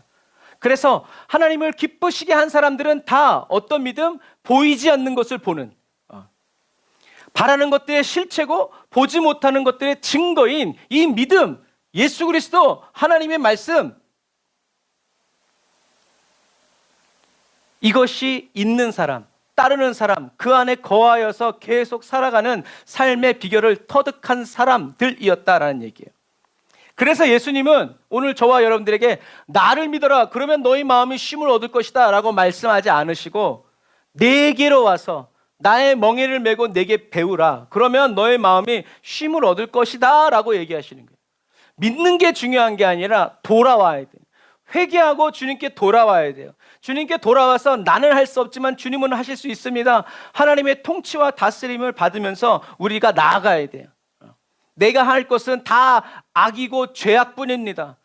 그래서 하나님을 기쁘시게 한 사람들은 다 어떤 믿음? 보이지 않는 것을 보는, 바라는 것들의 실체고 보지 못하는 것들의 증거인 이 믿음, 예수 그리스도 하나님의 말씀, 이것이 있는 사람, 따르는 사람, 그 안에 거하여서 계속 살아가는 삶의 비결을 터득한 사람들이었다라는 얘기예요. 그래서 예수님은 오늘 저와 여러분들에게 나를 믿어라, 그러면 너희 마음이 쉼을 얻을 것이다 라고 말씀하지 않으시고 내게로 와서 나의 멍에를 메고 내게 배우라, 그러면 너의 마음이 쉼을 얻을 것이다 라고 얘기하시는 거예요. 믿는 게 중요한 게 아니라 돌아와야 돼요. 회개하고 주님께 돌아와야 돼요. 주님께 돌아와서 나는 할 수 없지만 주님은 하실 수 있습니다. 하나님의 통치와 다스림을 받으면서 우리가 나아가야 돼요. 내가 할 것은 다 악이고 죄악뿐입니다.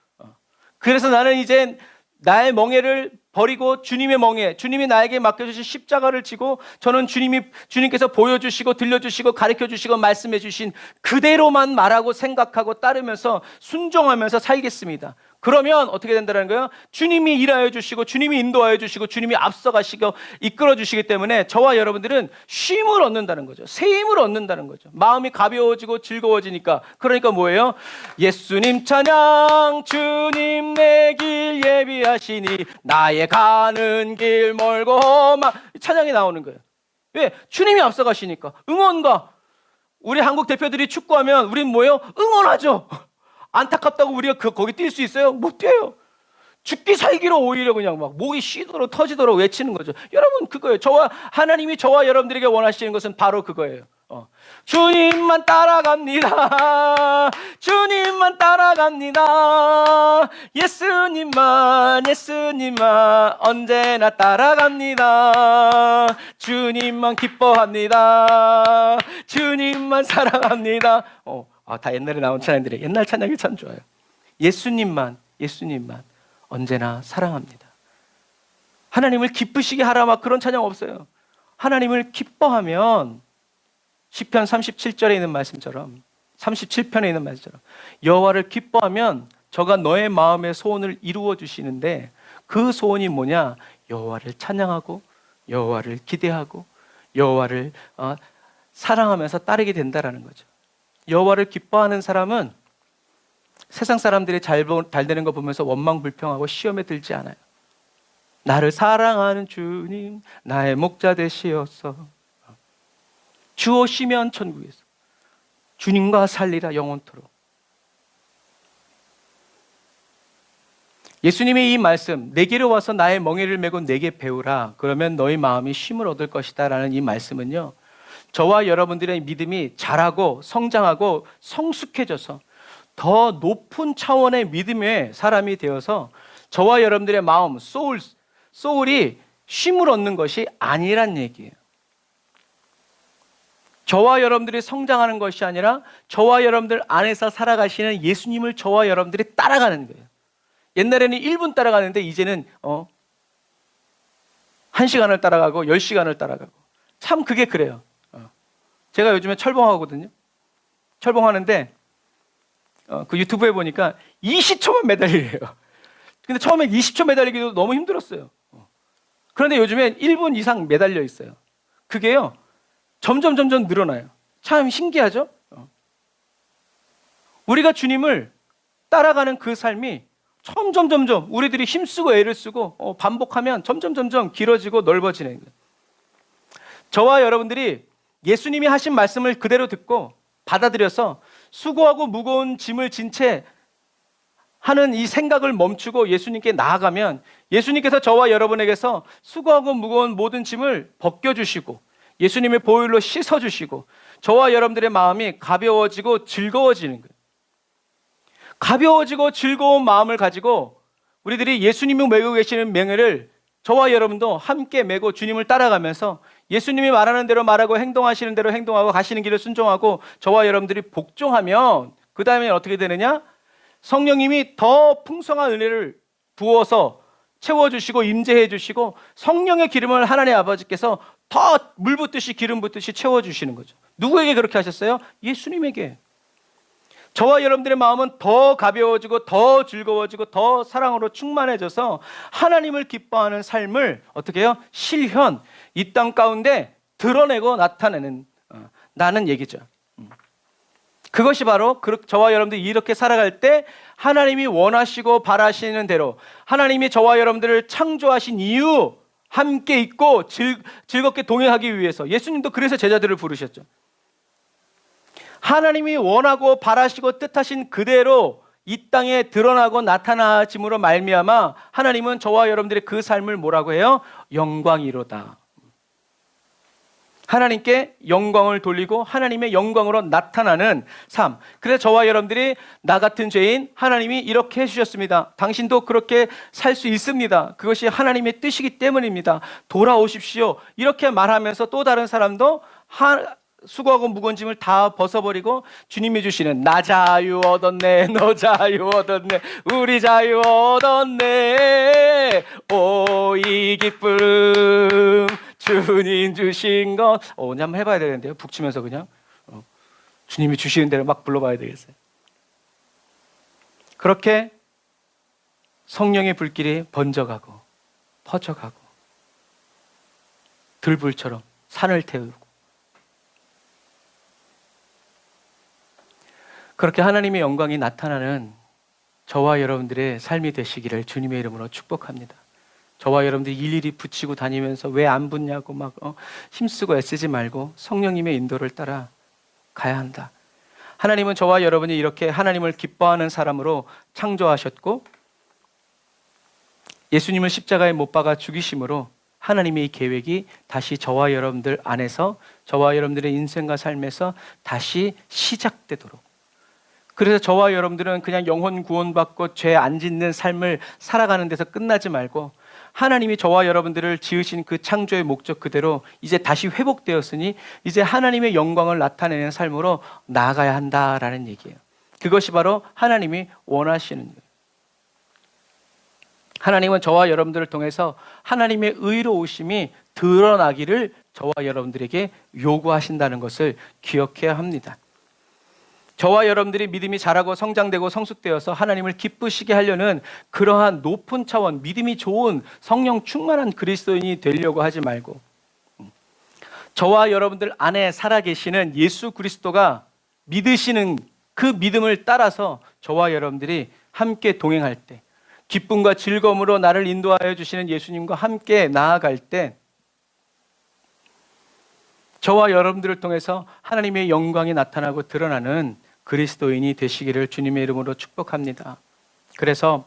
그래서 나는 이제 나의 멍에를 버리고 주님의 멍에, 주님이 나에게 맡겨주신 십자가를 지고 저는 주님께서 보여주시고 들려주시고 가르쳐주시고 말씀해주신 그대로만 말하고 생각하고 따르면서 순종하면서 살겠습니다. 그러면 어떻게 된다는 거예요? 주님이 일하여 주시고 주님이 인도하여 주시고 주님이 앞서가시고 이끌어 주시기 때문에 저와 여러분들은 쉼을 얻는다는 거죠. 새 힘을 얻는다는 거죠. 마음이 가벼워지고 즐거워지니까. 그러니까 뭐예요? 예수님 찬양, 주님 내 길 예비하시니 나의 가는 길 멀고 험한, 찬양이 나오는 거예요. 왜? 주님이 앞서가시니까. 응원가. 우리 한국 대표들이 축구하면 우린 뭐예요? 응원하죠. 안타깝다고 우리가 거기 뛸 수 있어요? 못 뛰어요. 죽기 살기로 오히려 그냥 막 목이 쉬도록 터지도록 외치는 거죠. 여러분, 그거예요. 하나님이 저와 여러분들에게 원하시는 것은 바로 그거예요. 주님만 따라갑니다. 주님만 따라갑니다. 예수님만 언제나 따라갑니다. 주님만 기뻐합니다. 주님만 사랑합니다. 다 옛날에 나온 찬양들이, 옛날 찬양이 참 좋아요. 예수님만 언제나 사랑합니다. 하나님을 기쁘시게 하라, 막 그런 찬양 없어요. 하나님을 기뻐하면 시편 37절에 있는 말씀처럼, 37편에 있는 말씀처럼 여호와를 기뻐하면 저가 너의 마음의 소원을 이루어 주시는데, 그 소원이 뭐냐? 여호와를 찬양하고 여호와를 기대하고 여호와를 사랑하면서 따르게 된다라는 거죠. 여호와를 기뻐하는 사람은 세상 사람들이 잘 되는 거 보면서 원망불평하고 시험에 들지 않아요. 나를 사랑하는 주님, 나의 목자 되시어서 주오시면 천국에서 주님과 살리라 영원토록. 예수님의 이 말씀, 내게로 와서 나의 멍에를 메고 내게 배우라, 그러면 너희 마음이 쉼을 얻을 것이다 라는 이 말씀은요, 저와 여러분들의 믿음이 자라고 성장하고 성숙해져서 더 높은 차원의 믿음의 사람이 되어서 저와 여러분들의 마음, 소울이 쉼을 얻는 것이 아니란 얘기예요. 저와 여러분들이 성장하는 것이 아니라 저와 여러분들 안에서 살아가시는 예수님을 저와 여러분들이 따라가는 거예요. 옛날에는 1분 따라가는데 이제는 1시간을 따라가고 10시간을 따라가고, 참 그게 그래요. 제가 요즘에 철봉하거든요. 철봉하는데 그 유튜브에 보니까 20초만 매달리래요. 근데 처음에 20초 매달리기도 너무 힘들었어요. 그런데 요즘에 1분 이상 매달려 있어요. 그게요, 점점 늘어나요. 참 신기하죠? 우리가 주님을 따라가는 그 삶이 점점 우리들이 힘쓰고 애를 쓰고 반복하면 점점 길어지고 넓어지는 거예요. 저와 여러분들이 예수님이 하신 말씀을 그대로 듣고 받아들여서 수고하고 무거운 짐을 진 채 하는 이 생각을 멈추고 예수님께 나아가면, 예수님께서 저와 여러분에게서 수고하고 무거운 모든 짐을 벗겨주시고 예수님의 보혈로 씻어주시고 저와 여러분들의 마음이 가벼워지고 즐거워지는 거예요. 가벼워지고 즐거운 마음을 가지고 우리들이 예수님이 메고 계시는 맹을 저와 여러분도 함께 메고 주님을 따라가면서 예수님이 말하는 대로 말하고 행동하시는 대로 행동하고 가시는 길을 순종하고 저와 여러분들이 복종하면 그 다음에 어떻게 되느냐? 성령님이 더 풍성한 은혜를 부어서 채워주시고 임재해 주시고 성령의 기름을 하나님 아버지께서 더 물 붓듯이 기름 붓듯이 채워주시는 거죠. 누구에게 그렇게 하셨어요? 예수님에게. 저와 여러분들의 마음은 더 가벼워지고 더 즐거워지고 더 사랑으로 충만해져서 하나님을 기뻐하는 삶을 어떻게 해요? 실현, 이 땅 가운데 드러내고 나타내는 나는 얘기죠. 그것이 바로 저와 여러분들이 이렇게 살아갈 때 하나님이 원하시고 바라시는 대로 하나님이 저와 여러분들을 창조하신 이유 함께 있고 즐겁게 동행하기 위해서 예수님도 그래서 제자들을 부르셨죠. 하나님이 원하고 바라시고 뜻하신 그대로 이 땅에 드러나고 나타나짐으로 말미암아 하나님은 저와 여러분들의 그 삶을 뭐라고 해요? 영광이로다. 하나님께 영광을 돌리고 하나님의 영광으로 나타나는 삶. 그래서 저와 여러분들이 나 같은 죄인 하나님이 이렇게 해주셨습니다. 당신도 그렇게 살 수 있습니다. 그것이 하나님의 뜻이기 때문입니다. 돌아오십시오. 이렇게 말하면서 또 다른 사람도 수고하고 무거운 짐을 다 벗어버리고 주님이 주시는 나 자유 얻었네, 너 자유 얻었네, 우리 자유 얻었네, 오 이 기쁨 주님 주신 것. 오늘 한번 해봐야 되겠는데요. 북치면서 그냥 주님이 주시는 대로 막 불러봐야 되겠어요. 그렇게 성령의 불길이 번져가고 퍼져가고 들불처럼 산을 태우고 그렇게 하나님의 영광이 나타나는 저와 여러분들의 삶이 되시기를 주님의 이름으로 축복합니다. 저와 여러분들이 일일이 붙이고 다니면서 왜 안 붙냐고 막 힘쓰고 애쓰지 말고 성령님의 인도를 따라 가야 한다. 하나님은 저와 여러분이 이렇게 하나님을 기뻐하는 사람으로 창조하셨고 예수님을 십자가에 못 박아 죽이심으로 하나님의 이 계획이 다시 저와 여러분들 안에서 저와 여러분들의 인생과 삶에서 다시 시작되도록, 그래서 저와 여러분들은 그냥 영혼 구원받고 죄 안 짓는 삶을 살아가는 데서 끝나지 말고 하나님이 저와 여러분들을 지으신 그 창조의 목적 그대로 이제 다시 회복되었으니 이제 하나님의 영광을 나타내는 삶으로 나아가야 한다라는 얘기예요. 그것이 바로 하나님이 원하시는 거예요. 하나님은 저와 여러분들을 통해서 하나님의 의로우심이 드러나기를 저와 여러분들에게 요구하신다는 것을 기억해야 합니다. 저와 여러분들이 믿음이 자라고 성장되고 성숙되어서 하나님을 기쁘시게 하려는 그러한 높은 차원, 믿음이 좋은 성령 충만한 그리스도인이 되려고 하지 말고 저와 여러분들 안에 살아계시는 예수 그리스도가 믿으시는 그 믿음을 따라서 저와 여러분들이 함께 동행할 때, 기쁨과 즐거움으로 나를 인도하여 주시는 예수님과 함께 나아갈 때 저와 여러분들을 통해서 하나님의 영광이 나타나고 드러나는 그리스도인이 되시기를 주님의 이름으로 축복합니다. 그래서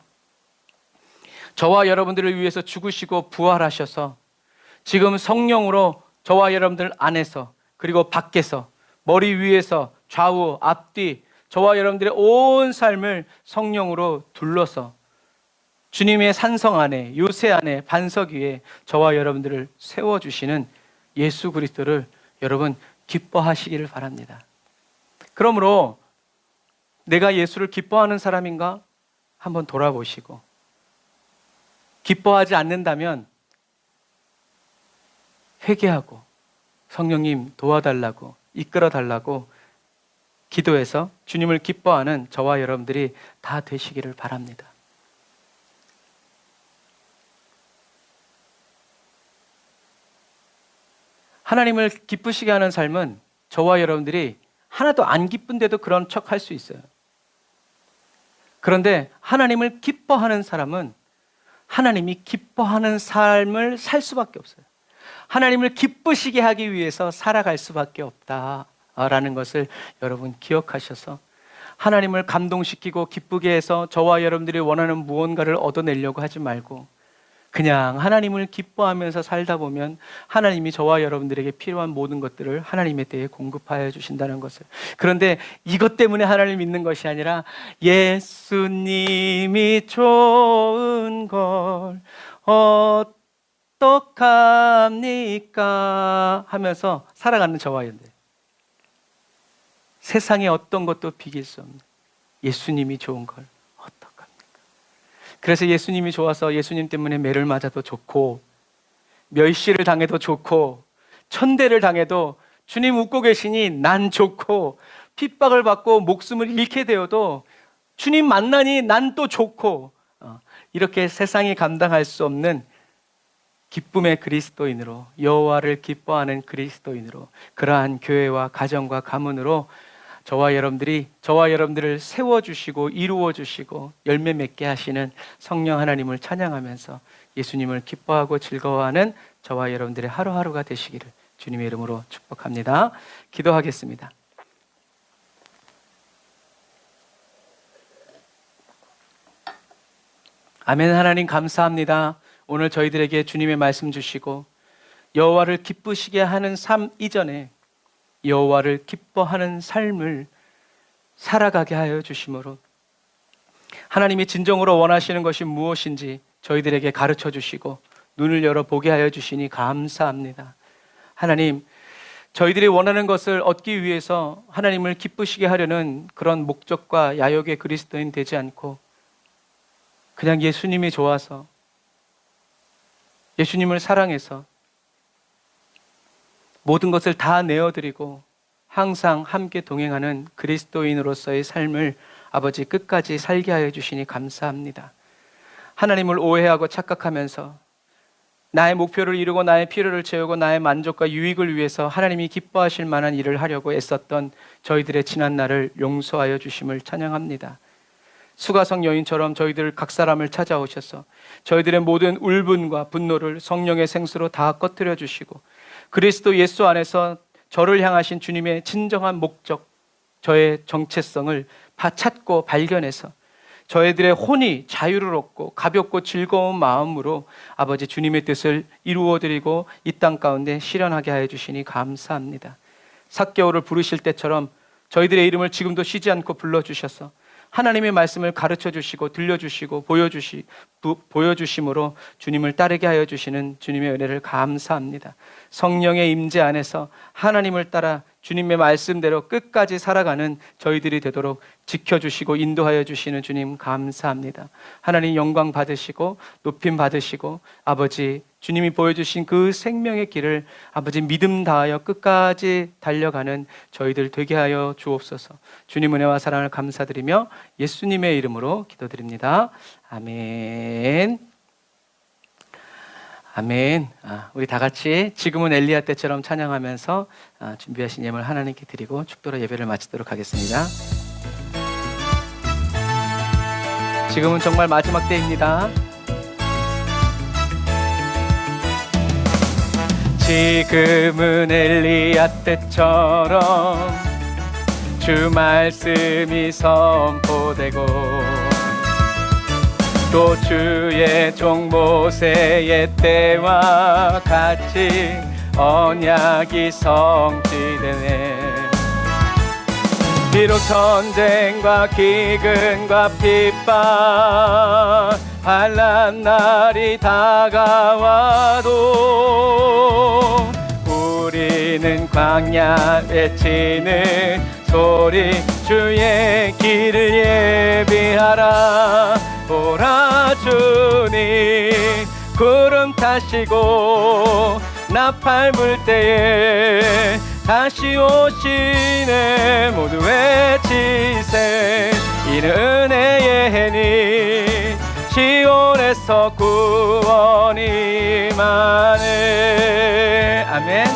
저와 여러분들을 위해서 죽으시고 부활하셔서 지금 성령으로 저와 여러분들 안에서 그리고 밖에서 머리 위에서 좌우 앞뒤 저와 여러분들의 온 삶을 성령으로 둘러서 주님의 산성 안에 요새 안에 반석 위에 저와 여러분들을 세워주시는 예수 그리스도를 여러분 기뻐하시기를 바랍니다. 그러므로 내가 예수를 기뻐하는 사람인가? 한번 돌아보시고 기뻐하지 않는다면 회개하고 성령님 도와달라고 이끌어달라고 기도해서 주님을 기뻐하는 저와 여러분들이 다 되시기를 바랍니다. 하나님을 기쁘시게 하는 삶은 저와 여러분들이 하나도 안 기쁜데도 그런 척 할 수 있어요. 그런데 하나님을 기뻐하는 사람은 하나님이 기뻐하는 삶을 살 수밖에 없어요. 하나님을 기쁘시게 하기 위해서 살아갈 수밖에 없다라는 것을 여러분 기억하셔서 하나님을 감동시키고 기쁘게 해서 저와 여러분들이 원하는 무언가를 얻어내려고 하지 말고 그냥 하나님을 기뻐하면서 살다 보면 하나님이 저와 여러분들에게 필요한 모든 것들을 하나님에 대해 공급하여 주신다는 것을. 그런데 이것 때문에 하나님을 믿는 것이 아니라 예수님이 좋은 걸 어떡합니까 하면서 살아가는 저와 여러분들. 세상의 어떤 것도 비길 수 없는 예수님이 좋은 걸 어떡합니까? 그래서 예수님이 좋아서 예수님 때문에 매를 맞아도 좋고, 멸시를 당해도 좋고, 천대를 당해도 주님 웃고 계시니 난 좋고, 핍박을 받고 목숨을 잃게 되어도 주님 만나니 난 또 좋고, 이렇게 세상이 감당할 수 없는 기쁨의 그리스도인으로, 여호와를 기뻐하는 그리스도인으로, 그러한 교회와 가정과 가문으로 저와 여러분들을 세워주시고 이루어주시고 열매 맺게 하시는 성령 하나님을 찬양하면서 예수님을 기뻐하고 즐거워하는 저와 여러분들의 하루하루가 되시기를 주님의 이름으로 축복합니다. 기도하겠습니다. 아멘. 하나님 감사합니다. 오늘 저희들에게 주님의 말씀 주시고 여호와를 기쁘시게 하는 삶 이전에 여호와를 기뻐하는 삶을 살아가게 하여 주심으로 하나님이 진정으로 원하시는 것이 무엇인지 저희들에게 가르쳐 주시고 눈을 열어 보게 하여 주시니 감사합니다. 하나님, 저희들이 원하는 것을 얻기 위해서 하나님을 기쁘시게 하려는 그런 목적과 야욕의 그리스도인 되지 않고 그냥 예수님이 좋아서, 예수님을 사랑해서 모든 것을 다 내어드리고 항상 함께 동행하는 그리스도인으로서의 삶을 아버지 끝까지 살게 하여 주시니 감사합니다. 하나님을 오해하고 착각하면서 나의 목표를 이루고 나의 필요를 채우고 나의 만족과 유익을 위해서 하나님이 기뻐하실 만한 일을 하려고 애썼던 저희들의 지난 날을 용서하여 주심을 찬양합니다. 수가성 여인처럼 저희들 각 사람을 찾아오셔서 저희들의 모든 울분과 분노를 성령의 생수로 다 꺼뜨려 주시고 그리스도 예수 안에서 저를 향하신 주님의 진정한 목적, 저의 정체성을 찾고 발견해서 저희들의 혼이 자유를 얻고 가볍고 즐거운 마음으로 아버지 주님의 뜻을 이루어드리고 이 땅 가운데 실현하게 하여 주시니 감사합니다. 삭개오를 부르실 때처럼 저희들의 이름을 지금도 쉬지 않고 불러주셔서 하나님의 말씀을 가르쳐 주시고 들려주시고 보여주심으로 주님을 따르게 하여 주시는 주님의 은혜를 감사합니다. 성령의 임재 안에서 하나님을 따라 주님의 말씀대로 끝까지 살아가는 저희들이 되도록 지켜주시고 인도하여 주시는 주님 감사합니다. 하나님 영광 받으시고 높임 받으시고 아버지 주님이 보여주신 그 생명의 길을 아버지 믿음 다하여 끝까지 달려가는 저희들 되게 하여 주옵소서. 주님 은혜와 사랑을 감사드리며 예수님의 이름으로 기도드립니다. 아멘. 아멘. 우리 다 같이 지금은 엘리야 때처럼 찬양하면서 준비하신 예물 하나님께 드리고 축도로 예배를 마치도록 하겠습니다. 지금은 정말 마지막 때입니다. 지금은 엘리야 때처럼 주 말씀이 선포되고 또 주의 종 모세의 때와 같이 언약이 성취되네. 비록 전쟁과 기근과 핍박 환난 날이 다가와도 우리는 광야 외치는 소리 주의 길을 예비하라. 보라 주님 구름 타시고 나팔 불 때에 다시 오시네. 모두 외치세 이는 은혜의 해니 시온에서 구원이 많네. 아멘.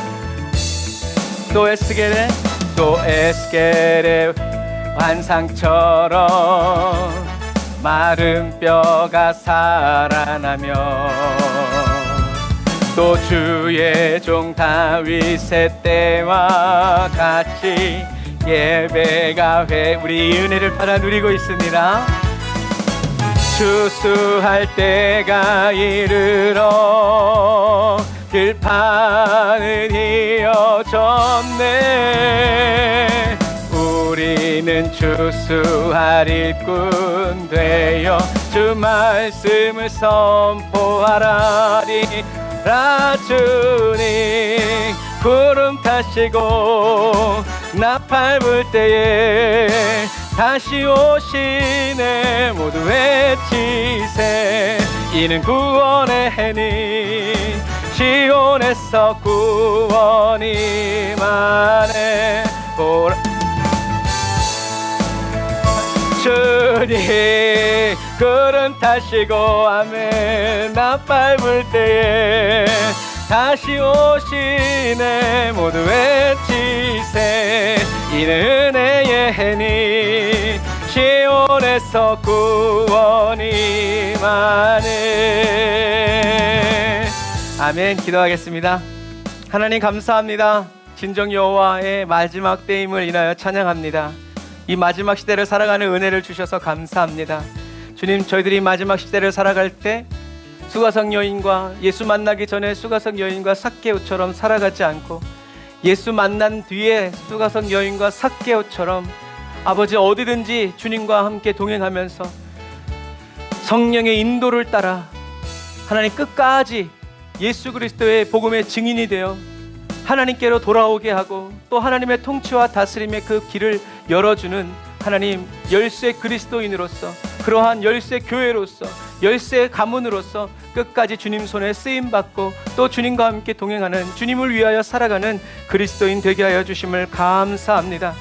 또 에스겔의 환상처럼 마른 뼈가 살아나며 또 주의 종 다윗의 때와 같이 예배가 우리 은혜를 받아 누리고 있습니다. 추수할 때가 이르러 들판은 이어졌네. 우리는 추수할 일꾼 되어 주 말씀을 선포하라리라. 주님 구름 타시고 나팔 불 때에 다시 오시네. 모두 외치세. 이는 구원의 해니 시온에서 구원이 임하네. 주님 구름 타시고 아멘 나팔 불 때에 다시 오시네. 모두 외치세. 이는 은혜의 해니 시온에서 구원이 임하네. 아멘. 기도하겠습니다. 하나님 감사합니다. 진정 여호와의 마지막 때임을 인하여 찬양합니다. 이 마지막 시대를 살아가는 은혜를 주셔서 감사합니다. 주님, 저희들이 마지막 시대를 살아갈 때 수가성 여인과 예수 만나기 전에 수가성 여인과 삭개오처럼 살아가지 않고 예수 만난 뒤에 수가성 여인과 삭개오처럼 아버지 어디든지 주님과 함께 동행하면서 성령의 인도를 따라 하나님 끝까지 예수 그리스도의 복음의 증인이 되어 하나님께로 돌아오게 하고 또 하나님의 통치와 다스림의 그 길을 열어주는 하나님 열쇠 그리스도인으로서 그러한 열쇠 교회로서 열쇠 가문으로서 끝까지 주님 손에 쓰임받고 또 주님과 함께 동행하는 주님을 위하여 살아가는 그리스도인 되게 하여 주심을 감사합니다.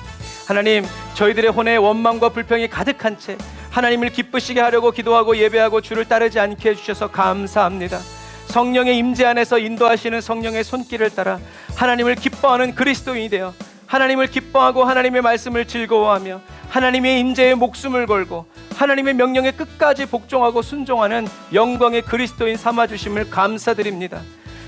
하나님 저희들의 혼에 원망과 불평이 가득한 채 하나님을 기쁘시게 하려고 기도하고 예배하고 주를 따르지 않게 해주셔서 감사합니다. 성령의 임재 안에서 인도하시는 성령의 손길을 따라 하나님을 기뻐하는 그리스도인이 되어 하나님을 기뻐하고 하나님의 말씀을 즐거워하며 하나님의 임재에 목숨을 걸고 하나님의 명령에 끝까지 복종하고 순종하는 영광의 그리스도인 삼아주심을 감사드립니다.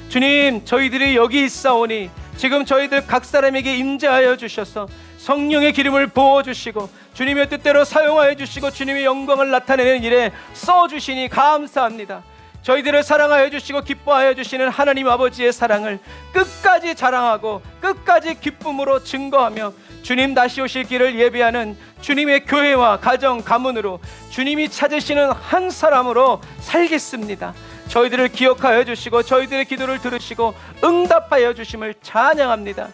주님 저희들이 여기 있사오니 지금 저희들 각 사람에게 임재하여 주셔서 성령의 기름을 부어주시고 주님의 뜻대로 사용하여 주시고 주님의 영광을 나타내는 일에 써주시니 감사합니다. 저희들을 사랑하여 주시고 기뻐하여 주시는 하나님 아버지의 사랑을 끝까지 자랑하고 끝까지 기쁨으로 증거하며 주님 다시 오실 길을 예비하는 주님의 교회와 가정 가문으로 주님이 찾으시는 한 사람으로 살겠습니다. 저희들을 기억하여 주시고 저희들의 기도를 들으시고 응답하여 주심을 찬양합니다.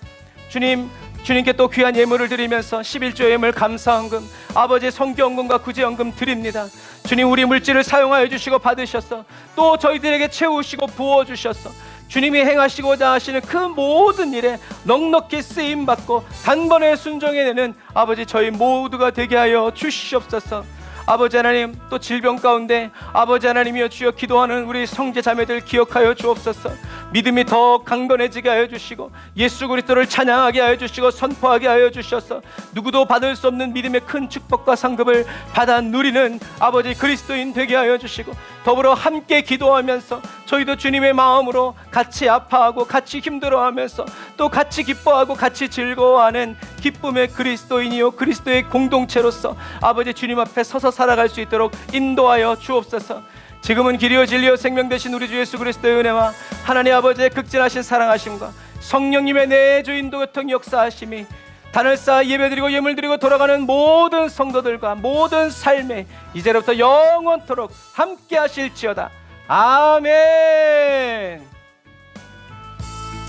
주님께 또 귀한 예물을 드리면서 11조 예물 감사헌금 아버지의 성경금과 구제헌금 드립니다. 주님 우리 물질을 사용하여 주시고 받으셔서 또 저희들에게 채우시고 부어주셔서 주님이 행하시고자 하시는 그 모든 일에 넉넉히 쓰임받고 단번에 순종해내는 아버지 저희 모두가 되게 하여 주시옵소서. 아버지 하나님 또 질병 가운데 아버지 하나님이여 주여 기도하는 우리 형제 자매들 기억하여 주옵소서. 믿음이 더 강건해지게 하여 주시고 예수 그리스도를 찬양하게 하여 주시고 선포하게 하여 주셔서 누구도 받을 수 없는 믿음의 큰 축복과 상급을 받아 누리는 아버지 그리스도인 되게 하여 주시고 더불어 함께 기도하면서 저희도 주님의 마음으로 같이 아파하고 같이 힘들어하면서 또 같이 기뻐하고 같이 즐거워하는 기쁨의 그리스도인이요 그리스도의 공동체로서 아버지 주님 앞에 서서 살아갈 수 있도록 인도하여 주옵소서. 지금은 길이요 진리요 생명 되신 우리 주 예수 그리스도의 은혜와 하나님 아버지의 극진하신 사랑하심과 성령님의 내주 인도 교통 역사하심이 단을 쌓아 예배드리고 예물드리고 돌아가는 모든 성도들과 모든 삶에 이제로부터 영원토록 함께 하실지어다. 아멘.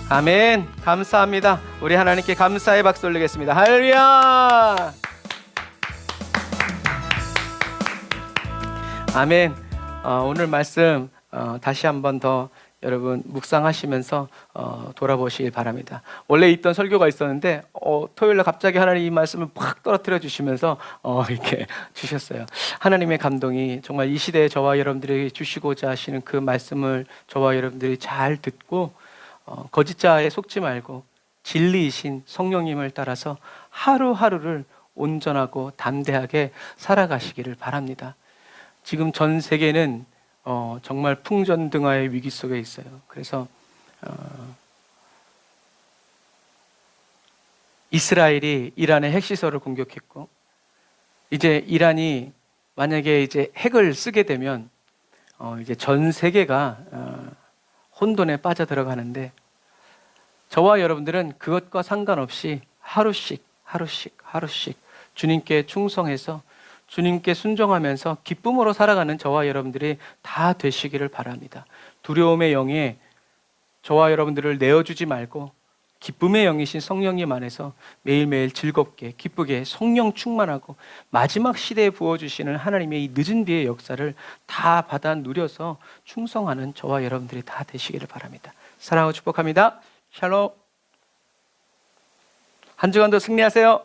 아멘. 감사합니다. 우리 하나님께 감사의 박수 올리겠습니다. 할렐루야. 아멘. 오늘 말씀 다시 한번 더 여러분 묵상하시면서 돌아보시길 바랍니다. 원래 있던 설교가 있었는데 토요일날 갑자기 하나님 이 말씀을 팍 떨어뜨려 주시면서 이렇게 주셨어요. 하나님의 감동이 정말 이 시대에 저와 여러분들에게 주시고자 하시는 그 말씀을 저와 여러분들이 잘 듣고 거짓자에 속지 말고 진리이신 성령님을 따라서 하루하루를 온전하고 담대하게 살아가시기를 바랍니다. 지금 전 세계는 정말 풍전등화의 위기 속에 있어요. 그래서 이스라엘이 이란의 핵시설을 공격했고 이제 이란이 만약에 이제 핵을 쓰게 되면 이제 전 세계가 혼돈에 빠져 들어가는데, 저와 여러분들은 그것과 상관없이 하루씩 주님께 충성해서 주님께 순종하면서 기쁨으로 살아가는 저와 여러분들이 다 되시기를 바랍니다. 두려움의 영에 저와 여러분들을 내어주지 말고 기쁨의 영이신 성령님 안에서 매일매일 즐겁게 기쁘게 성령 충만하고 마지막 시대에 부어주시는 하나님의 이 늦은 비의 역사를 다 받아 누려서 충성하는 저와 여러분들이 다 되시기를 바랍니다. 사랑하고 축복합니다. 샬롬. 한 주간도 승리하세요.